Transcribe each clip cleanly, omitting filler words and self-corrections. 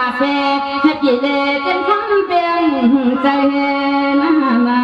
าเฟ่ให้พี่เล่เป็นคำเป็นใจนามา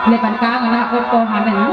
ในปันกลางนะโกหาไปนะ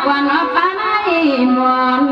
วันอปาไนมอน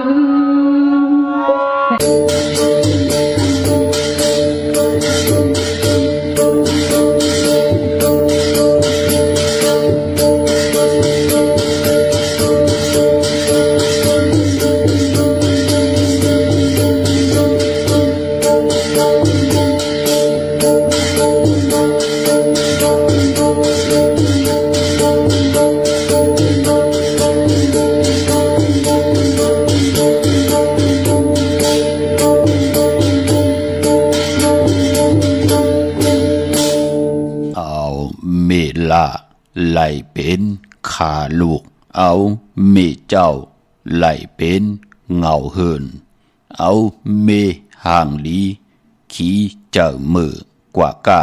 ไหลเป็นขาลูกเอาเมเจ้าไหลเป็นเงาเหินเอาเมห่างลีขี่เจอมือกว่ากา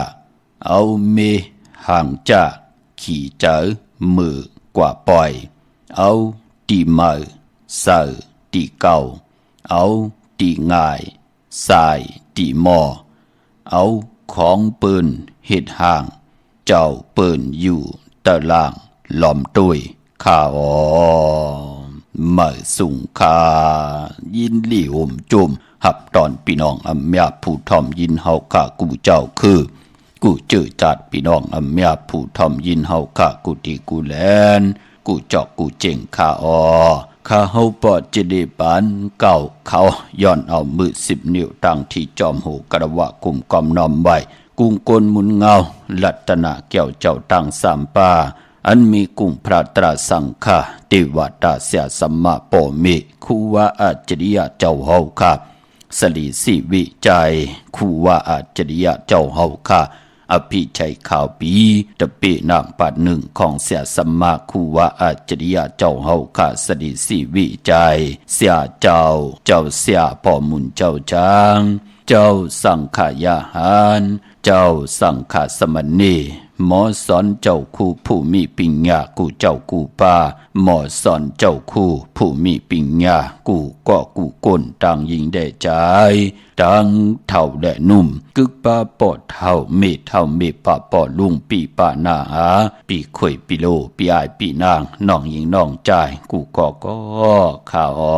เอาเมห่างจ่าขี่เจอมือกว่าปล่อยเอาตีมือเสือตีเก่าเอาตีง่ายสายตีหมอเอาของปืนเฮ็ดห่างเจ้าเปิ้นอยู่ตะล่างหล่อมตุยข้าอ๋อเมื่อสุงคายินหลี่ห่มจุมหับตอนพี่น้องอำยาผู้ทอมยินเฮาข้ากูเจ้าคือกูเจอจัดพี่น้องอำยาผู้ทอมยินเฮาข้ากูที่กูแลนกูจอกกูเจ๋งข้าอ๋อข้าเฮาปอดจะได้ปานเก่าเขาย้อนเอามือ10 นิ้วตั้งที่จอมหูกระวะกุมกอมน้อมไว้กุ้งกลมุนเงาลัตนาแก้วเจ้าตั้งสามป่าอันมีกุ้งพระตราสังฆาเทวตาเสียสัมมาโปมิคูวาอาจริยะเจ้าเฮาค่ะสลีสิวิจัยคูวาอาจริยะเจ้าเฮาค่ะอภิชัยข่าวปีตะเปนางปัดหนึ่งของเสียสัมมาคูวาอาจริยะเจ้าเฮาค่ะสลีสิวิจัยเสียเจ้าเสียพ่อมุนเจ้าจางเจ้าสังขายาหารเจ้าสังฆสมณีหมอสอนเจ้าคู่ผู้มีปัญญากูเจ้ากูป่าหมอสอนเจ้าคู่ผู้มีปัญญากูก็กูก้นต่างยิงได้ใจต่างเท่าและนุ่มกึกป้าปอดเท่าเมป้าปอดลุงปีป้าหน้าหาปีข่อยปีโลปีอายปีนางน้องยิงน้องใจกูก็ข้าอ๋อ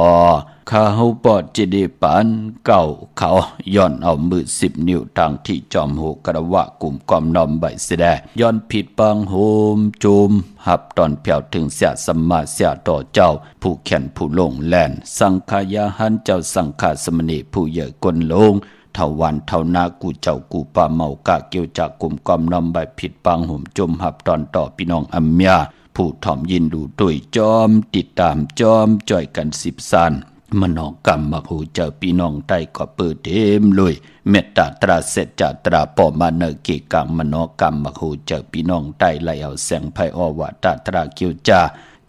ข้าเฮาปอดจะได้ปานเก่าเขาย้อนเอามือ10 นิ้วตั้งที่จอมหูกระวะกลุ่มกอมนอมใบเสดย้อนผิดปังโหมจุมหับตอนเพียวถึงเสียสัมมาเสียต่อเจ้าผู้แขนผู้ลงแลนสังขายาหันเจ้าสังฆสมณีผู้เยอะกลลงเท่าวันเท่านากูเจ้ากูป่าเมากะเกี่ยวจากกลุ่มกอมนอมใบผิดปังโหมจุมหับตอนต่อพี่น้องอัมยาผู้ถ่อมยินดูตุยจอมติดตามจอมจ่อยกัน10 สันมนอกรรมมาหูเจอพี่น้องใต้ก็เปิดเต็มเลยเมตตาตราเสจจตราปอมาเนเกกังมนอกรรมมาหูเจอพี่น้องใต้ไหลเอาแสงไพอวตาตราเกียวจา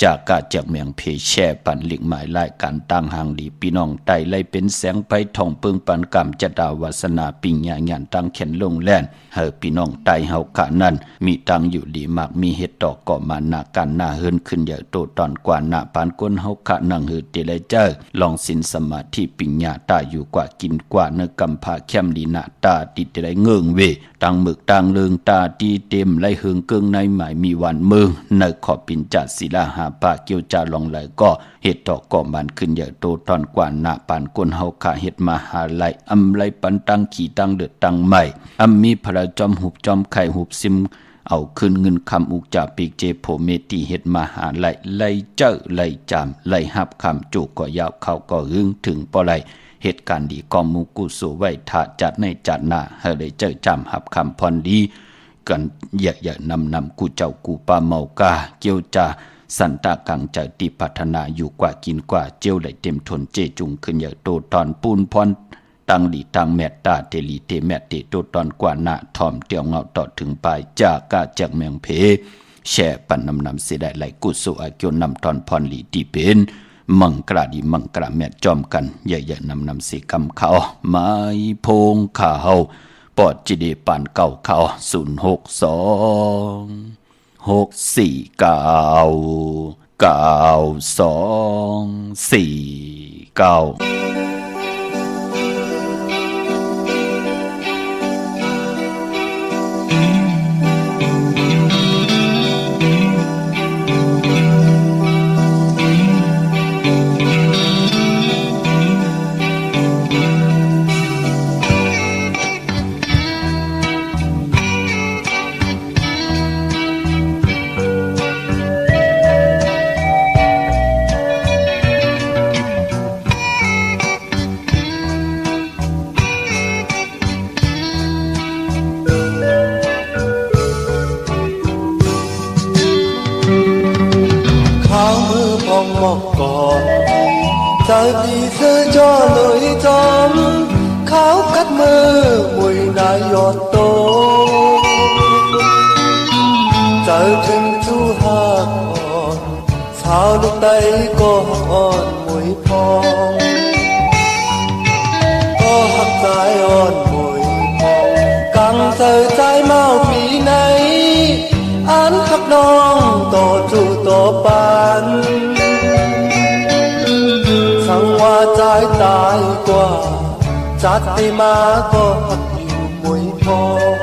จากกาจากเมียงเพแช่ปันหลิกหมายไล่การตั้งหางดีพี่น้องใต้ไล่เป็นแสงไพทองเปิงปันกรรมจดาวาสนาปิญญาญาณตั้งเข็นลงแล่นเฮอพี่น้องใต้เฮาขะนั้นมีตังอยู่ดีมากมีเฮ็ดดอกก่อมาหน้ากันหน้าเฮินขึ้นเยอะโตตอนกว่าหน้าปานก้นเฮาขะนังหือเตเลยเจอลองสินสมาธิปิญญาตาอยู่กว่ากินกว่าเนกำพาเข้มลีนาตาติเตเลยเงิงเวตังหมึกตังเลืองตาตีเต็มไล่เฮืองเกิงในหมายมีวันเมืองเนขอปินจัดศิลาหาปาเกี่ยวจาลองไหลก็เฮ็ดดอกก่อมันขึ้นเยอะโตตอนกว่าหน้าปานก้นเฮาขะเฮ็ดมหาไลอำไลปันตังขี่ตังเดือดตังใหม่อำมีพระจอมหุบจอมไข่หุบซิมเอาขึ้นเงินคำอุกจาปีกเจโพเมตีเฮ็ดมหาไลเจ้อไลจามไลหับคำจุกก็ยาวเข้าก็หึงถึงปอไลเหตุการณ์ดีกอมุกุสุไว้ถาจัดในจัดหน้าให้ได้เจอจำหับคำพรดีกันเยอะนำกูเจ้ากูปาเมากาเกี่ยวจาสันตากังใจติพัฒนาอยู่กว่ากินกว่าเจียวไหลเต็มทนเจจุงขึ้นเยอะโตตอนปูนพรตังหลีตังแมตตาเตลีเตแมตเตโตตอนกว่าหน้าทอมเตียวเงาต่อถึงปลายจากกาจากเมืองเพแช่ปันนำเสียได้ไหลกุสุอาเกียวนำตอนพรหลีตีเป็นมังกราดีมังกราแม่จอมกันใหญ่ๆนำสีกำเขาไม้พงข่าวปอดจิเดปานเก่าเขา062 649 9249 อดโตเจอถึงจูหักอ่อนสาวลูกไตก็หักอ่อนมวยพองก็หักใจอ่อนมวยพองกังเจอใจเมาปีไหนอันหักน้องต่อจูต่อปานสังว่าใจตายกว่าจัดให้มาก็หักอยู่มวยพอง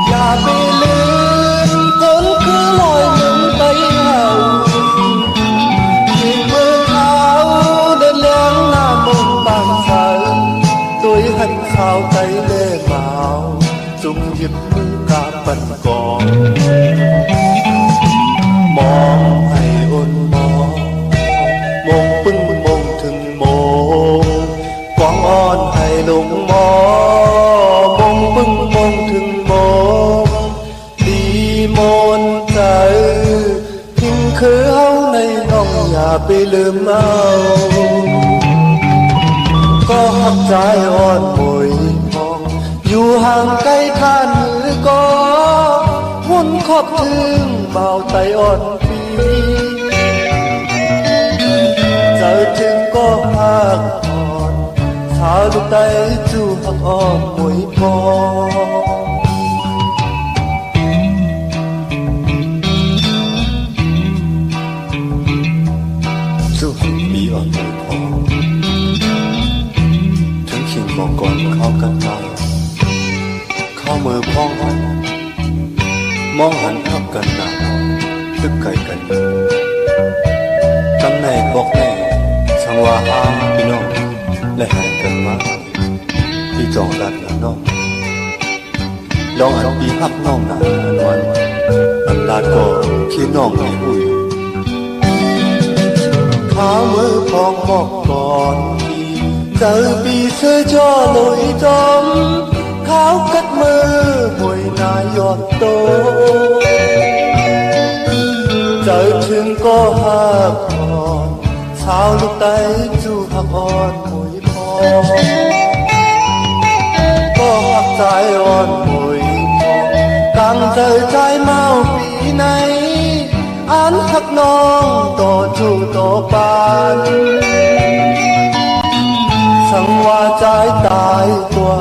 อย่าไปลืมคนคือลอยหมุนไปเห่าที่มือเขาเดินเลี้ยงหน้ามนบางสายตัวหันข้าวใจเล่เมาจุงหยิบมือกาปันกองมองให้อ่อนมองมองปึ้งมองถึงมองกวางอ่อนให้ลงมองปึ้งมองถึงมองดีมนใจทิ้งคือเฮาในน้องอย่าไปลืมเอาก็หักใจอ่อนมวยมองอยู่ห่างไกลท่านมือก็หุ่นขอบถึงเบาไตอ่อนปีเจอถึงก็หักอ่อนสาวลูกไตจูหักอ่อนมวยพองจูหักปีอ่อนมวยพองถึงขิงบอกก่อนเข้ากันตายเข้ามือพ้องหันมองหันทับกันหนาตึกไก่กันกำในบอกแน่สังว่าหาพี่น้องและหายกันมาพี่จองรัดน้องลองหันปีหับน้องหนาวันอันลาดก็พี่น้องไม่อุ้ยข้ามือพ้องบอกก่อนพี่เจอปีเสื้อจ่อลอยจอมขาวกัดมือมวยนายอดโตเจอถึงก็หักอ่อนสาวลูกไตจูหักอ่อนมวยพองก็หักใจอ่อนมวยพองกังเจอใจเมาปีไหนอันหักน้องต่อจูต่อปานสังว่าใจตายตัว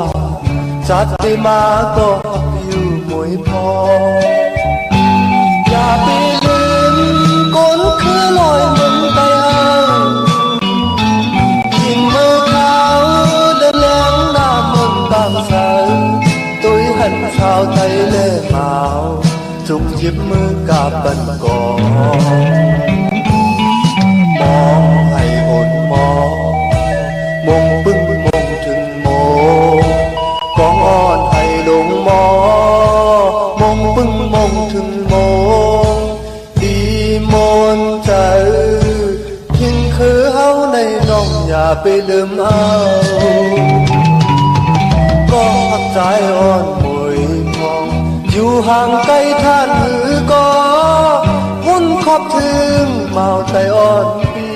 จัดได้มาก็อยู่มวยพองอย่าไปลืมคนคือลอยมันไปเอายิงมือเขาเดินเลี้ยงหน้ามนบางสายตัวหันชาวไทยเล่เมาจุกหยิบมือกาบันกองมองให้อ่อนมองปึ้งมองถึงมองกองอ่อนให้ลงมองปึ้งมองถึงมองดีมนใจทิ้งคือเฮาในน้องอย่าไปลืมเอาก็หักใจอ่อนมวยพองอยู่ห่างไกลท่านมือก็หุ่นขอบถึงเมาใจอ่อนปี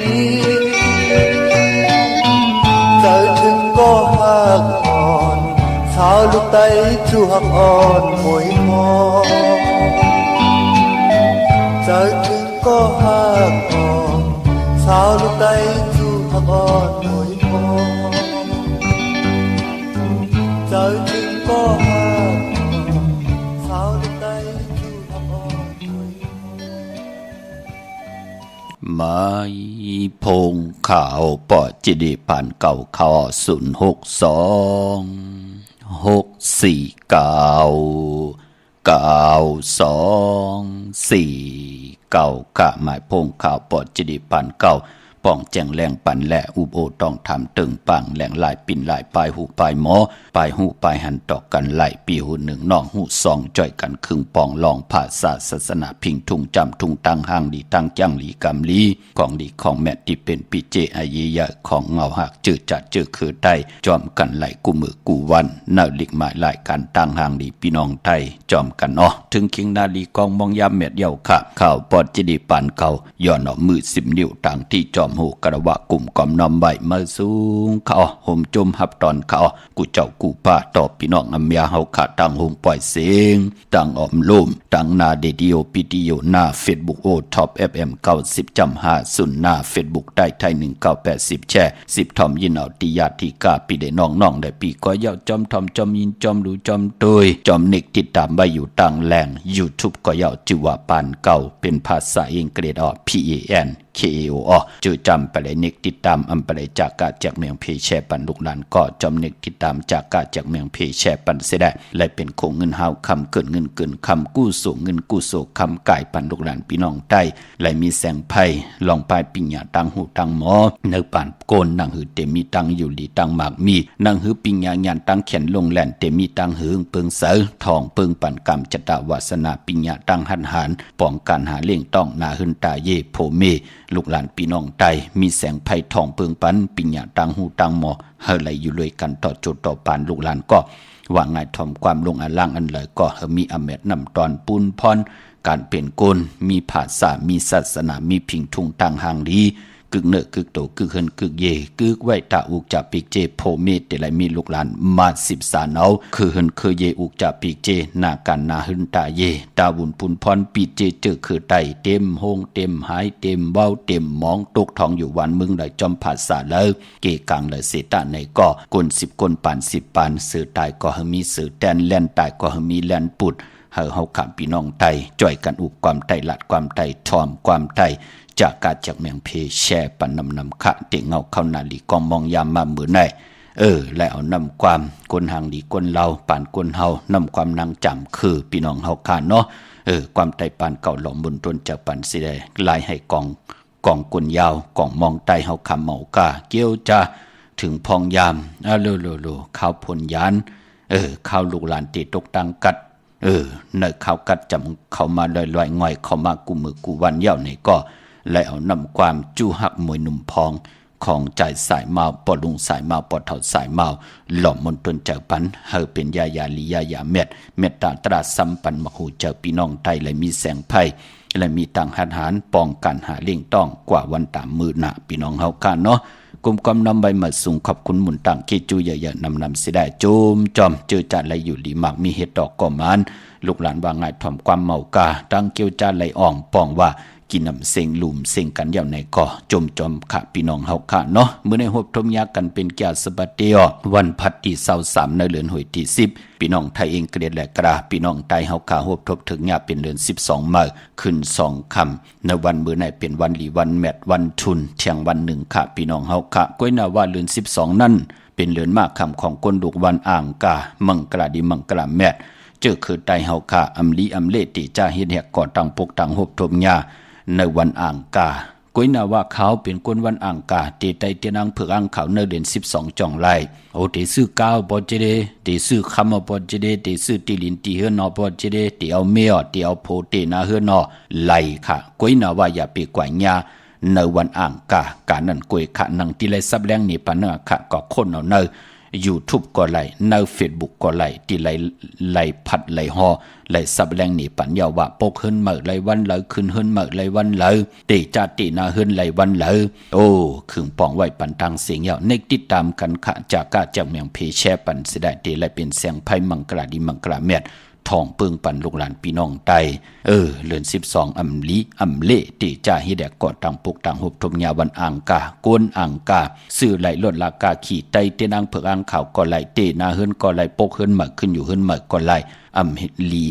เจอถึงก็หักอ่อนสาวลูกไตจูหักอ่อนมวยพองเจอถึงก็หักอ่อนสาวลูกไตจูหักอ่อนมวยพองเจอถึงก็หักอ่อนสาวลูกไตจูหักอ่อนมวยพองไม้พงข่าวปอจิดีผ่านเก่าข่าว062-649-9224กะหมายพงข่าวปอจิดีผ่านเก่าป้องแจ้งแรงปันและอุโบต้องทำตึงปังแหลงลายปิ่นลายปลายหูปลายหมอปลายหูปลายหันตอกกันไหลปีหูหนึ่งนอกหูสองจ่อยกันครึ่งปองลองภาษาศาสนาพิงทุ่งจำทุ่งตังห้างดีตังจังหลีกำลีของดีของแม่ที่เป็นปีเจอายียะของเงาหักจืดจัดจืดคือได้จอมกันไหลกูมือกูวันนาลิกหมายหลายการตังห้างดีพี่น้องไทยจอมกันถึงคิงนาลีกองมองยามเม็ดเยาค่ะข่าวปอดจิดีปานเก่าย้อนมือ10 นิ้วต่างที่จอม มหูกระวะกลุ่มกอมนอมใบมาสูงเขาห่มจมหับตอนเขากูเจ้ากูป้าตอบพี่น้องอำยาเฮาขาตั้งหงปล่อยเสียงตั้งออมลุ่มตั้งนาเดดิโอปิดิโอหน้า Facebook โอท็อป FM 90.5หน้า Facebook ได้ไทย1980แช่10ทอมยินเอาติยาติกาปีได้น้องๆได้ปีก็ยาวจอมทอมจอมยินจอมดูจอมโดยจอมเน็กติดตามไว้อยู่ต่างแหล่ง YouTube ก็ยาวจิว่าปานเก่าเป็นภาษาอังกฤษPAN KAO จือจำไปเลยเน็กติดตามอำไปเลยจากกาจากเมืองเพแชปันลูกหลานก็จอมเน็กติดตามจากกาจากเมืองเพแชปันเสได้และเป็นคงเงินเฮาคำเกินเงินเกินคำกู้สูงเงินกู้โศกคำก่ายปันลูกหลานพี่น้องใต้และมีแสงไพ่ลองปลายปิญญาตังหูตังหมอเนื้อป่านโกนนางหือเตมีตังอยู่ดีตังหมากมีนางหือปิญญาญาณตังเขียนลงแหลนเตมีตังหือเปิงเสอทองเปิงปันกรรมจตาวาสนาปิญญาตังหันหารป้องกันหาเลี่ยงต้องนาหึนตาเยโพเมลูกหลานพี่น้องใต้มีแสงไพ่ทองเปิงปันปิญญาตังหูตังหมอเฮาไหลอยู่เลยกันต่อจุดต่อปานลูกหลานก็ว่าง่ายทอมความลงอล่างอันเลยก็เฮามีอเมตนำตอนปูนพรการเป็นกลมีภาษามีศาสนามีพิงทุงต่างหางดีกึกเนอ กึกโตกึกเฮินกึกเยกึกไว้ตาอุกจะปิกเจโพเมตแต่ละมีลูกหลานมา13เอาคือเฮินคือเยอุกจะปิกเจนากันนาหึนตาเยตาบุญปุนพรปีเจเจอคือไตเต็มโฮงเต็มหายเต็มเว้าเต็มมองตกทองอยู่วันมึงได้จอมภาษาแล้วเกกังเลยเสตาในก็กล10กลปาน10ปานสื่อตายก็เฮมีสื่อแตนแล่นตายก็เฮมีแล่นปุดเฮาขับพี่น้องไตจ่อยกันอุบความไตลัดความไตทอมความไตจากกาจากเมืองเพแช่ปันนำคะเตเงาเข้านาลีกองมองยามมามือไหนและเอานำความกลหางดีกลเราปานกลเฮานำความนางจำคือพี่น้องเฮาขาเนาะความไตปานเก่าหลอมบนต้นจากปันสิได้ลายให้กองกลยาวกองมองไตเฮาคำเมากาเกี้ยวจะถึงพองยามโลข้าวพลยานข้าวลูกหลานตีตกตังกัดเนยข้าวกัดจำเข้ามาลอยๆง่อยเข้ามากูมือกูวันเย่าในก็และเอานำความจู้หักมวยหนุ่มพองของใจสายเมาปอลุงสายเมาปอเถาสายเมาหล่อมมนตนเจ้าปันเฮาเป็นยาลียาเม็ดตาตราสัมปันมหูเจ้าพี่น้องไทยและมีแสงไพ่และมีตังหันหารป้องกันหาเลี่ยงต้องกว่าวันตามมือหน้าพี่น้องเฮากันเนาะกลุ่มกำนำใบมาสูงขอบคุณหมุนต่างเกจูใหญ่ๆนำสิได้โจมจอมเจอจานไหลอยู่หลีหมากมีเห็ดดอกก่อมานลูกหลานว่าง่ายถ่อมความเมากาตั้งเกียวจานไหลอ่องป้องว่ากินน้ำเซ็งหลุมเซ็งกันอย่างในก่อจมค่ะพี่น้องเฮาค่ะเนาะเมื่อในหบทมยากันเป็นแก่สบัดเดียววันพัดที่23ในเดือนหวยที่10พี่น้องไทยเองเกลียดและกระพี่น้องไทยเฮาค่ะหบทบถึงยาเป็นเดือน12มื้อขึ้น2ค่ำในวันมื้อในเป็นวันหลีวันแมตวันทุนเที่ยงวัน1ค่ะพี่น้องเฮาค่ะก้อยหน้าว่าเดือน12นั่นเป็นเดือนมากค่ำของคนดุกวันอ่างกามังกลาดีมังกลาแมตเจอคือไตเฮาค่ะอำลีอำเลติจ้าเฮ็ดแหกก่อตั้งปกตั้งหบทมยาในวันอ่างกาก้อยนาว่าเขาเป็นคนวันอ่างกาเตไตเตนังเผือกอ่างเขาในเดือน12จ่องไล่โอเตซื้อก้าวบอเจเดเตซื้อคำบอเจเดเตซื้อติลินตีเฮนอบอเจเดเตเอาเมียเตเอาโพเตนาเฮนอไล่ค่ะก้อยนาว่าอย่าไปกว่าญาในวันอ่างกาการนั้นก้อยค่ะนังที่ไลซับแรงนี่ปานเนอค่ะก็คนเอาในYouTube ก็ไล่ใน Facebook ก็ไล่ที่ไล่พัดไล่ฮอไล่สับแรงนี่ปัญญาว่าปกเฮิรนเมื่อไล่วันไหลขึ้นเฮิรนเมื่อไล่วันไหลตีจาตินาเฮิรนไล่วันไหลโอ้ขึงปองไว้ปันทางเสียงยาวในติดตามกันค่ะจากกาจากเมืองเพแชปันสิได้ตีไล่เป็นแสงไพ่มังกราดีมังกราเม็ดทองเปิงปันลูกหลานพี่น้องไตเเดือน12อำลีอำเลติจ่าฮิแดกกอดตังปุกตังหบทมยาวันอ่างกาโกนอ่างกาซื้อไหลลดลากาขี่ไตเตนางเผือกอ่างข่าวก็ไหลเตนาเฮิรนก็ไหลปกเฮิรนหมักขึ้นอยู่เฮิรนหมักก็ไหลอำเฮ็ดลี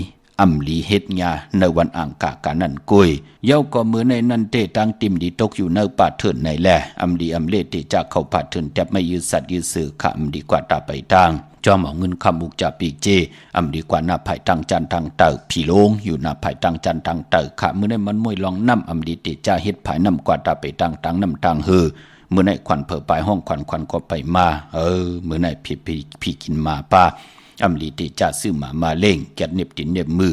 เฮ็ดญาในวันอ่างกากันนั่นกุยเย้าก็มือในนั่นเตตังติมดีตกอยู่ในป่าเถินในแลอำลีอำเลติจากเข้าป่าเถินแต่ไม่ยืดสัตว์ยืดสื่อขะอำดีกว่าตาไปทางจอมเอาเงินคำอุกจะปีเจอำดีกว่าหน้าไผ่ตังจันทางเต่าผีโลงอยู่หน้าไผ่ตังจันทางเต่าขะมือในมันมวยลองน้ำอำดีติจ่าเฮ็ดไผ่น้ำกว่าตาไปตังน้ำตังฮือเมื่อในควันเผอไปห้องควันก็ไปมาเมื่อในพี่กินมาป้าอำลีติจ่าซื้อมาเล่งแกดเน็บตินเน็บมือ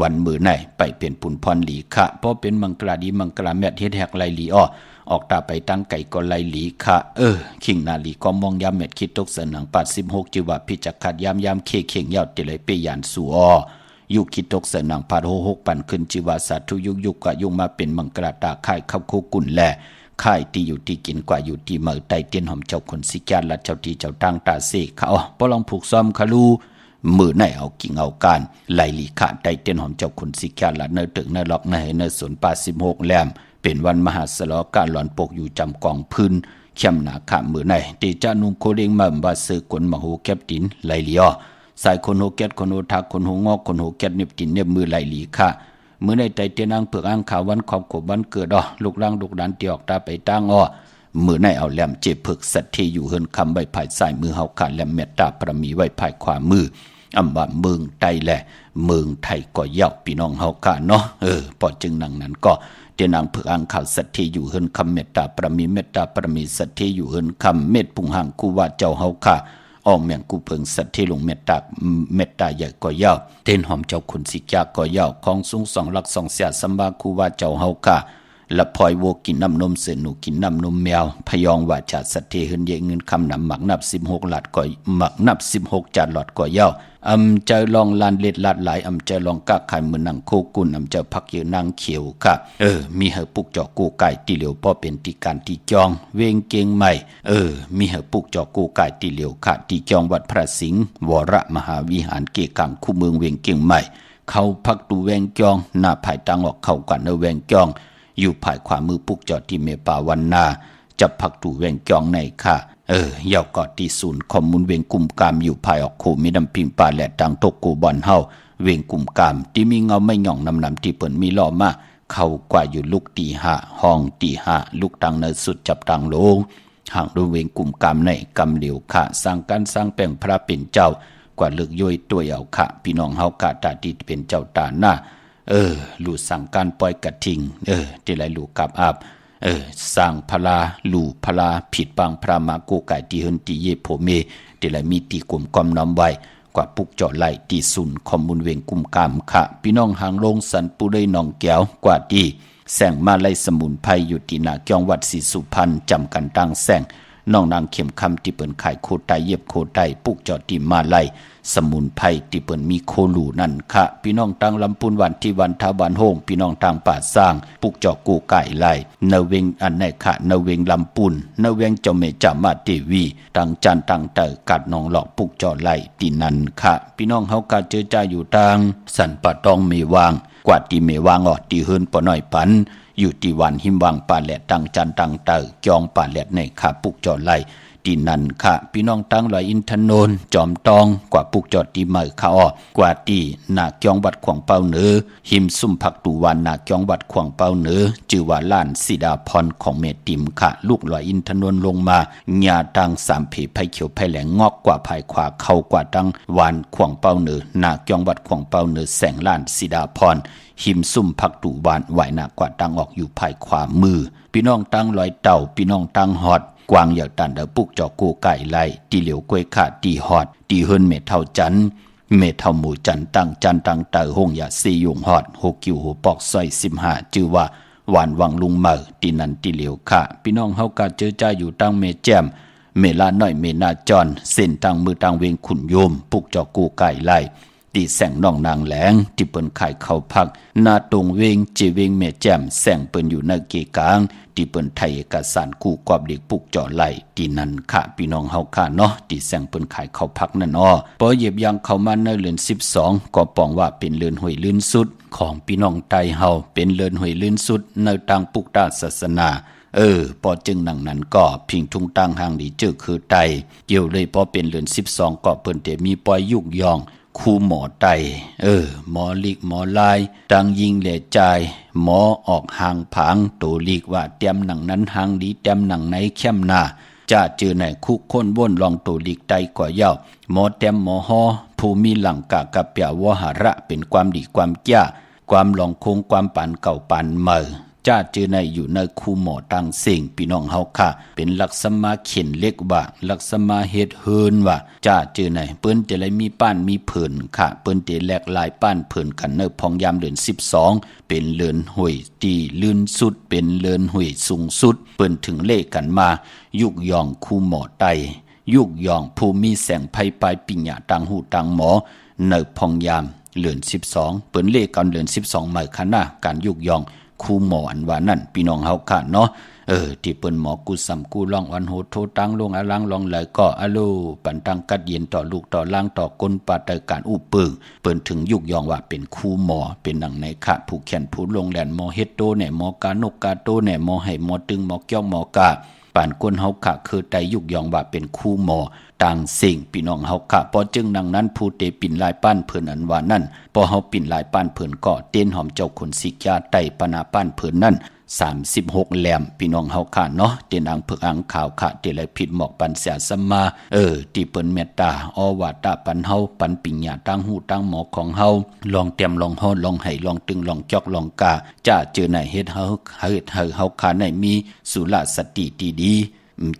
วันมือในไปเป็นปุ่นพรหลีค่ะเพราะเป็นมังกราดีมังกราแมทเฮ็ดแหกไหลหลีออกตาไปตั้งไก่ก็ไหลหลีค่ะขิงนาลีก็มองยามเม็ดคิดตกเสนัง86จิว่าพิจักขัดยามเคเข่งยาวติเลยเปยานสู่ยุคิดตกเสนัง86ปันขึ้นจิว่าสาธุยุกกะยุงมาเป็นมังกราตาค่ายขับโคกุ่นแล ค่ายที่อยู่ที่กินกว่าอยู่ที่เมืองใต้เตียนหอมเจ้าคนสิกาและเจ้าที่เจ้าตั้งตาเสกเขาปลองผูกซ้อมคาลูมือในเอากิ่งเอาการไหลลีขาดใต้เตียนหอมเจ้าคนสิกาและเนื้อตึกเนื้อล็อกเนื้อเนื้อสวนป่า16แหลมเป็นวันมหาสลอการหลอนปกอยู่จำกองพื้นเข้มหนาขามมือในตีจานุงโคเด้งมาบาเสือคนมโหแก็บดินไหลลีอ้อสายคนโหแก็ดคนโหทักคนโหงอกคนโหแก็ดเน็บดินเน็บมือไหลลีค่ะมือในใจเตียนางเผือกอ้างข่าววันขอบขบวันเกิดลูกร่างลูกหลานตีออกตาไปตั้งมือในเอาแหลมเจ็บผึกสัตที่อยู่เฮินคำใบภายสายมือเฮาขาดแหลมเมตตาประมีไว้ภายขวามืออำว่าเมืองไทยแหละเมืองไทยก็เย้าพี่น้องเฮาขาเนาะพอจึงนังนั้นก็เตียนางเผือกอ้างข่าวสัตที่อยู่เฮินคำเมตตาประมีเมตตาประมีสัตที่อยู่เฮินคำเม็ดพุงห่างกูว่าเจ้าเฮาขาออกเมียงกูเพิงสัตที่ลงเมตตาใหญ่ก็เย้าเต้นหอมเจ้าคุณสิกาก็เย้าของสูงสองหลักสองเสียสัมบาคูว่าเจ้าเฮาขาละพลอยโวกินน้ำนมเสือหนูกินน้ำนมแมวพยองว่าจัดสัตเฮนเยเงินคำนำหมักนับ16หลัดก่อยหมักนับ16จัดหลอดก่อยเย้าเจอลองลานเล็ดลาดหลายเจอลองกะไข่มือนังโคกุนเจอพักเยนางเขียวค่ะมีเหอปุกจอกูไก่ตีเหลียวพ่อเป็นตีการตีจองเวงเกงใหม่มีเหอปุกจอกูไก่ตีเหลียวค่ะตีจองวัดพระสิงห์วรมหาวิหารเกกังคู่เมืองเวงเกงใหม่เขาพักดูแวงจองหน้าภายตังออกเข้ากันในแวงจองอยู่ภายขวามือปุกจอที่เมปาวันนาจับพักดูแวงจองในค่ะเยาวกอตีศูนย์ข้อมูลเวงกุมกามอยู่ภายออกโคมีดำพิงป่าและตังตกกูบอนเฮาเวงกุมกามที่มีเงาไม่หย่องนำที่เปิ่นมีล้อมาเข้ากว่าอยู่ลูกตีห้าห้องตีห้าลูกตังเนสุดจับตังโลงห่างดูเวงกุมกามในกำเหลียวค่ะสร้างการสร้างแปลงพระเป็นเจ้ากว่าเลือกย่อยตัวเอาค่ะพี่น้องเฮากะตาดีเป็นเจ้าตาหน้าลูสั่งการปล่อยกระทิงที่ไรลูกับอาบสร้างพลาลูพลาผิดบางพระมาโกไก่ตีเฮินตีเยโพเมที่ไรมีตีกลุ่มกอมน้ำไว้กว่าปุกเจาะไหลตีสุนคอมมุนเวงกุมกามค่ะพี่น้องหางลงสันปุเลยนองแก้วกว่าดีแสงมาไล่สมุนไพรอยู่ที่นาเกียงวัดศรีสุพรรณจำกันตั้งแสงน้องนางเข็มคำที่เปิ่นขายโคไตเย็บโคไตปุกเจาะที่มาไล่สมุนไพรที่เปิ่นมีโคลูนั่นค่ะพี่น้องตังลำพูนวันที่วันทาวันโฮงพี่น้องตังป่าสร้างปุกเจาะกูไก่ไล่นเวงอันไหนค่ะนเวงลำปูนนเวงเจ้าเมจามาเทวีตังจันตังเตอกัดนองหลอกปุกเจาะไล่ที่นั่นค่ะพี่น้องเฮากะเจอใจอยู่ตังสันปะตองเมวางกว่าที่เมวางที่เฮิรนปอน้อยปันอยู่ที่วันหิมวังป่าแหลดตังจันตังเตอจองป่าแหลดในค่ะปุกเจาะไล่ที่นั่นค่ะพี่น้องตั้งลอยอินทนนท์จอมตองกว่าปุกจอดที่เมือเขากว่าที่นาเกียงวัดขวางเป้าเหนือหิมซุ่มผักตูวันนาเกียงวัดขวางเป้าเหนือจื่อว่าล้านสีดาพรของเมติมค่ะลูกลอยอินทนนท์ลงมาหญ้าตังสามผีไผ่เขียวไผ่แหลงงอกกว่าภายขวาเข้ากว่าตั้งวันขวางเป้าเหนือนาเกียงวัดขวางเป้าเหนือแสงล้านสีดาพรหิมซุ่มผักตูวันไหวหนักกว่าตั้งออกอยู่ภายขวามือพี่น้องตั้งลอยเต่าพี่น้องตั้งฮอดกวางอยากตันเดปุกจอกูไก่ไล่ตีเหลียวกล้วยขาดตีฮอดตีเฮินเมเท่าจันเมเท่าหมูจันตั้งจันตั้งเตอหงอย่าซียุงฮอดโฮกิวโหปอกซอย15ชื่อว่าหวานวังลุงเมอตีนันตีเหลียวค่ะพี่น้องเฮากะเจอใจอยู่ตั้งเมแจมเมลาน้อยเมนาจอนเส้นตั้งมือตั้งเวงขุนโยมปุกจอกูไก่ไล่ตีแสงน้องนางแหลงที่เปิ้นขายเข้าพักนาตรงเวงจีเวงเมแจมแสงเปิ้นอยู่ในเกกลางที่เปิ้นไทยเอกสารกู้กอบเด็กปุกเจาะไหลที่นั่นค่ะพี่น้องเฮาค่ะเนาะที่แสงเปิ้นขายเข้าพักนั่นพอเหยียบยางเข้ามาในเดือน12ก็ปองว่าเป็นเรือนห้วยลื่นสุดของพี่น้องไทยเฮาเป็นเรือนห้วยลื่นสุดในทางปุกตาศาสนาพอจึงหนังนั้นก็พิงทุงตั้งหางดีเจอคือไตเกี่ยวเลยพอเป็นเดือน12ก็เปิ้นได้มีปล่อยยุกยองคู่หมอไตหมอลิกหมอลายตังยิงเหล่ใจหมอออกห่างผางตัวลีกว่าเตรียมหนังนั้นห่างดีเตรียมหนังในเข้มหน้าจะเจอในคุกค้นว่นลองตัวลีกไตกว่าเย้าหมอเต็มหมอฮอผู้มีหลังกะกับเปียวหาระเป็นความดีความแก่ความหลองคงความปานเก่าปานเมอจ้าเจอในอยู่ในคู่หมอตังเสียงพี่น้องเฮาค่ะเป็นลักษณะเขียนเล็กว่าลักษณะเฮ็ดเฮินว่าจ้าเจอในเปิ้นจะเลยมีป้านมีเพิ่นค่ะเปิ้นจะแลกลายป้านเพิ่นกันในพองยามเดือน12เป็นเลือนห้วยที่ลื่นสุดเป็นเลือนห้วยสูงสุดเปิ้นถึงเลขกันมายุกยองคู่หมอไตยุกยองผู้มีแสงไผปลายปิญญาตังหูตังหมอในพองยามเดือน12เปิ้นเลขกันเดือน12หมายคณะการยุกยองคู่หมออันว่านั่นพี่น้องเฮาค่ะเนาะ ที่เปิ้นหมอกูสำกูลองอันโหโทตังลงอลังลองไหลก็อโลปันตังกัดเย็นต่อลูกต่อล่างต่อก้นปาตการอุปึงเปิ้นถึงยุกยองว่าเป็นครูหมอเป็นหนังในขะผู้แขนผู้ลงแหลนหมอเฮ็ดโตแหน่หมอกานกกาโตแหน่หมอให้หมอตึงหมอเกี้ยวหมอกาป่านก้นเฮาขะคือไตยุกยองว่าเป็นครูหมอต่างสิ่งพี่น้องเฮาขะพอจึงดังนั้นผู้เตปิ่นลายป้านเพิ่นอันว่านั่นพอเฮาปิ่นลายป้านเพิ่นก็เต้นหอมเจ้าคนสิกยาไตปนาป้านเพิ่นนั่น36แหลมพี่น้องเฮาค่ะเนาะเตนอังเพิกอังขาวค่ะเตไลผิดหมอกปันเสียสมาที่เปิ้นเมตตาอวาตะปันเฮาปันปิญญาตั้งหูตั้งหมอของเฮาลองเตรียมลองฮอดลองให้ลองตึงลองจอกลองกาจะเจอไหนเฮ็ดเฮาค่ะไหนมีสุรสติดี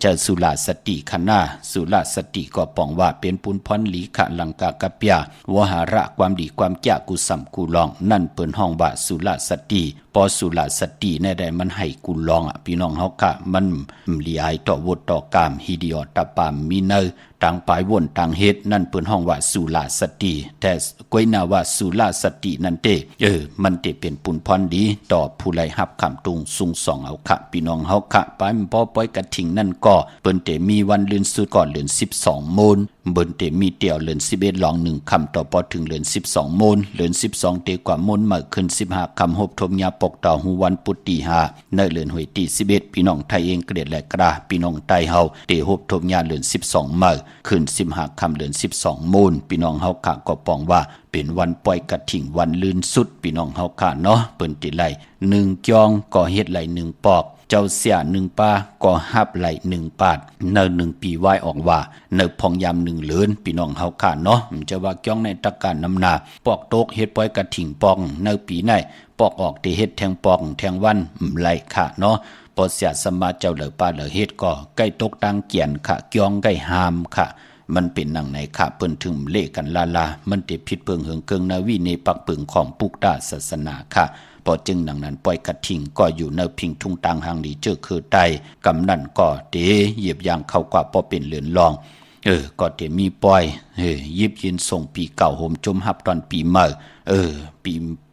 จะสุราสติขณะสุราสติก็ปองว่าเป็นปุนพรหลีขะลังกากะเปียวหาระความดีความแก่กุสัมกุลองนั่นเปิ้นห้องว่าสุราสติพอสุราสติในใดมันให้กุลองพี่น้องเฮาค่ะมันลีอายต่อวดต่อกามฮิดิออตะปามมีเนอต่างปลายวนต่างเฮ็ดนั่นเปิ้นห้องว่าสุราสติแต่ก้อยนาว่าสุราสตินั่นเตมันเตเป็นปุนพรดีต่อผู้ไลรับคำตุงสุงสองเอาค่ะพี่น้องเฮาค่ะไปพอปล่อยกระทิงนั่นก็เปิ้นเตมีวันเลือนสุดก่อนเลือน12โมงเบิ่นเตมีเตี่ยวเลือน11ลอง1คำต่อพอถึงเลือน12โมงเลือน12เตกว่าโมงมาขึ้น15คำหบทมยาปกต่อหูวันปุตติ5ในเลือนหวยตี11พี่น้องไทยเองเกลียดและกระพี่น้องไทยเฮาเตหบทมยาเลือน12มาขึ้น15คำเลือน12โมงพี่น้องเฮาค่ะก็ปองว่าเป็นวันปล่อยกระถิ่งวันลื่นสุดพี่น้องเฮาค่ะเนาะเปิ้นติไหล1จองก็เฮ็ดไหล1ปอกเจ้าเสีย1ป้าก็ฮับไหล1ปาดเน1ปีไว้ออกว่าเนพองยาม1เลือนพี่น้องเฮาค่ะเนาะจะว่าจ้องในตะการนำนาปอกโตกเฮ็ดปล่อยกระถิ่งปองเนปีไหนปอกออกที่เฮ็ดแทงปองแทงวันไหลค่ะเนาะพอเสียสมาเจ้าเหลือป้าเหลือเฮ็ดก็ใกล้ตกตังเกียนค่ะจ้องใกล้หามค่ะมันเป็นหนังในค่ะเปิ้นถึงเละกันลามันติผิดเปิงเหิงเกิงนาวีในปักปึงของปุกตาศาสนาค่ะพอจึงดังนั้นปล่อยกระทิงก็อยู่ในพิงทุ่งตังหางดีเจอคือใต้กำนั่นก็เตเหยียบยางเข้ากว่าพอเป็นเหลือนลองก็เตมีปล่อยยิบยินส่งปีเก่าโหมจมหับตอนปีใหม่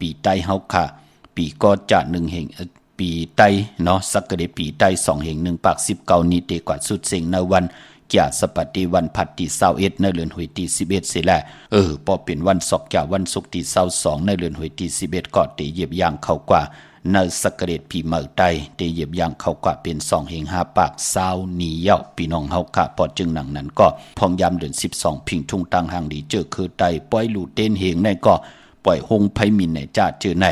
ปีใต้เฮาค่ะปีก็จะ1แห่งปีใต้เนาะสักกะเดปีใต้2แห่ง1ปาก19นี้เตกว่าสุดเสียงในวันเกียสปฏิวันผัดที่21ในเดือนหวยที่11สิแลพอเป็นวันศกเกียวันศุกร์ที่22ในเดือนหวยที่11ก็เตเหยียบย่างเข้ากว่าในสักกะเดปีใหม่ใต้เตเหยียบย่างเข้ากว่าเป็น2แห่ง5ปาก20นี้เย้าพี่น้องเฮาค่ะพอจึงหนังนั้นก็พองยามเดือน12พิงทุ่งตังหางดีเจอคือใต้ปล่อยลูเต้นเหงในก็ปล่อยหงไผมินในจ้าเจอใน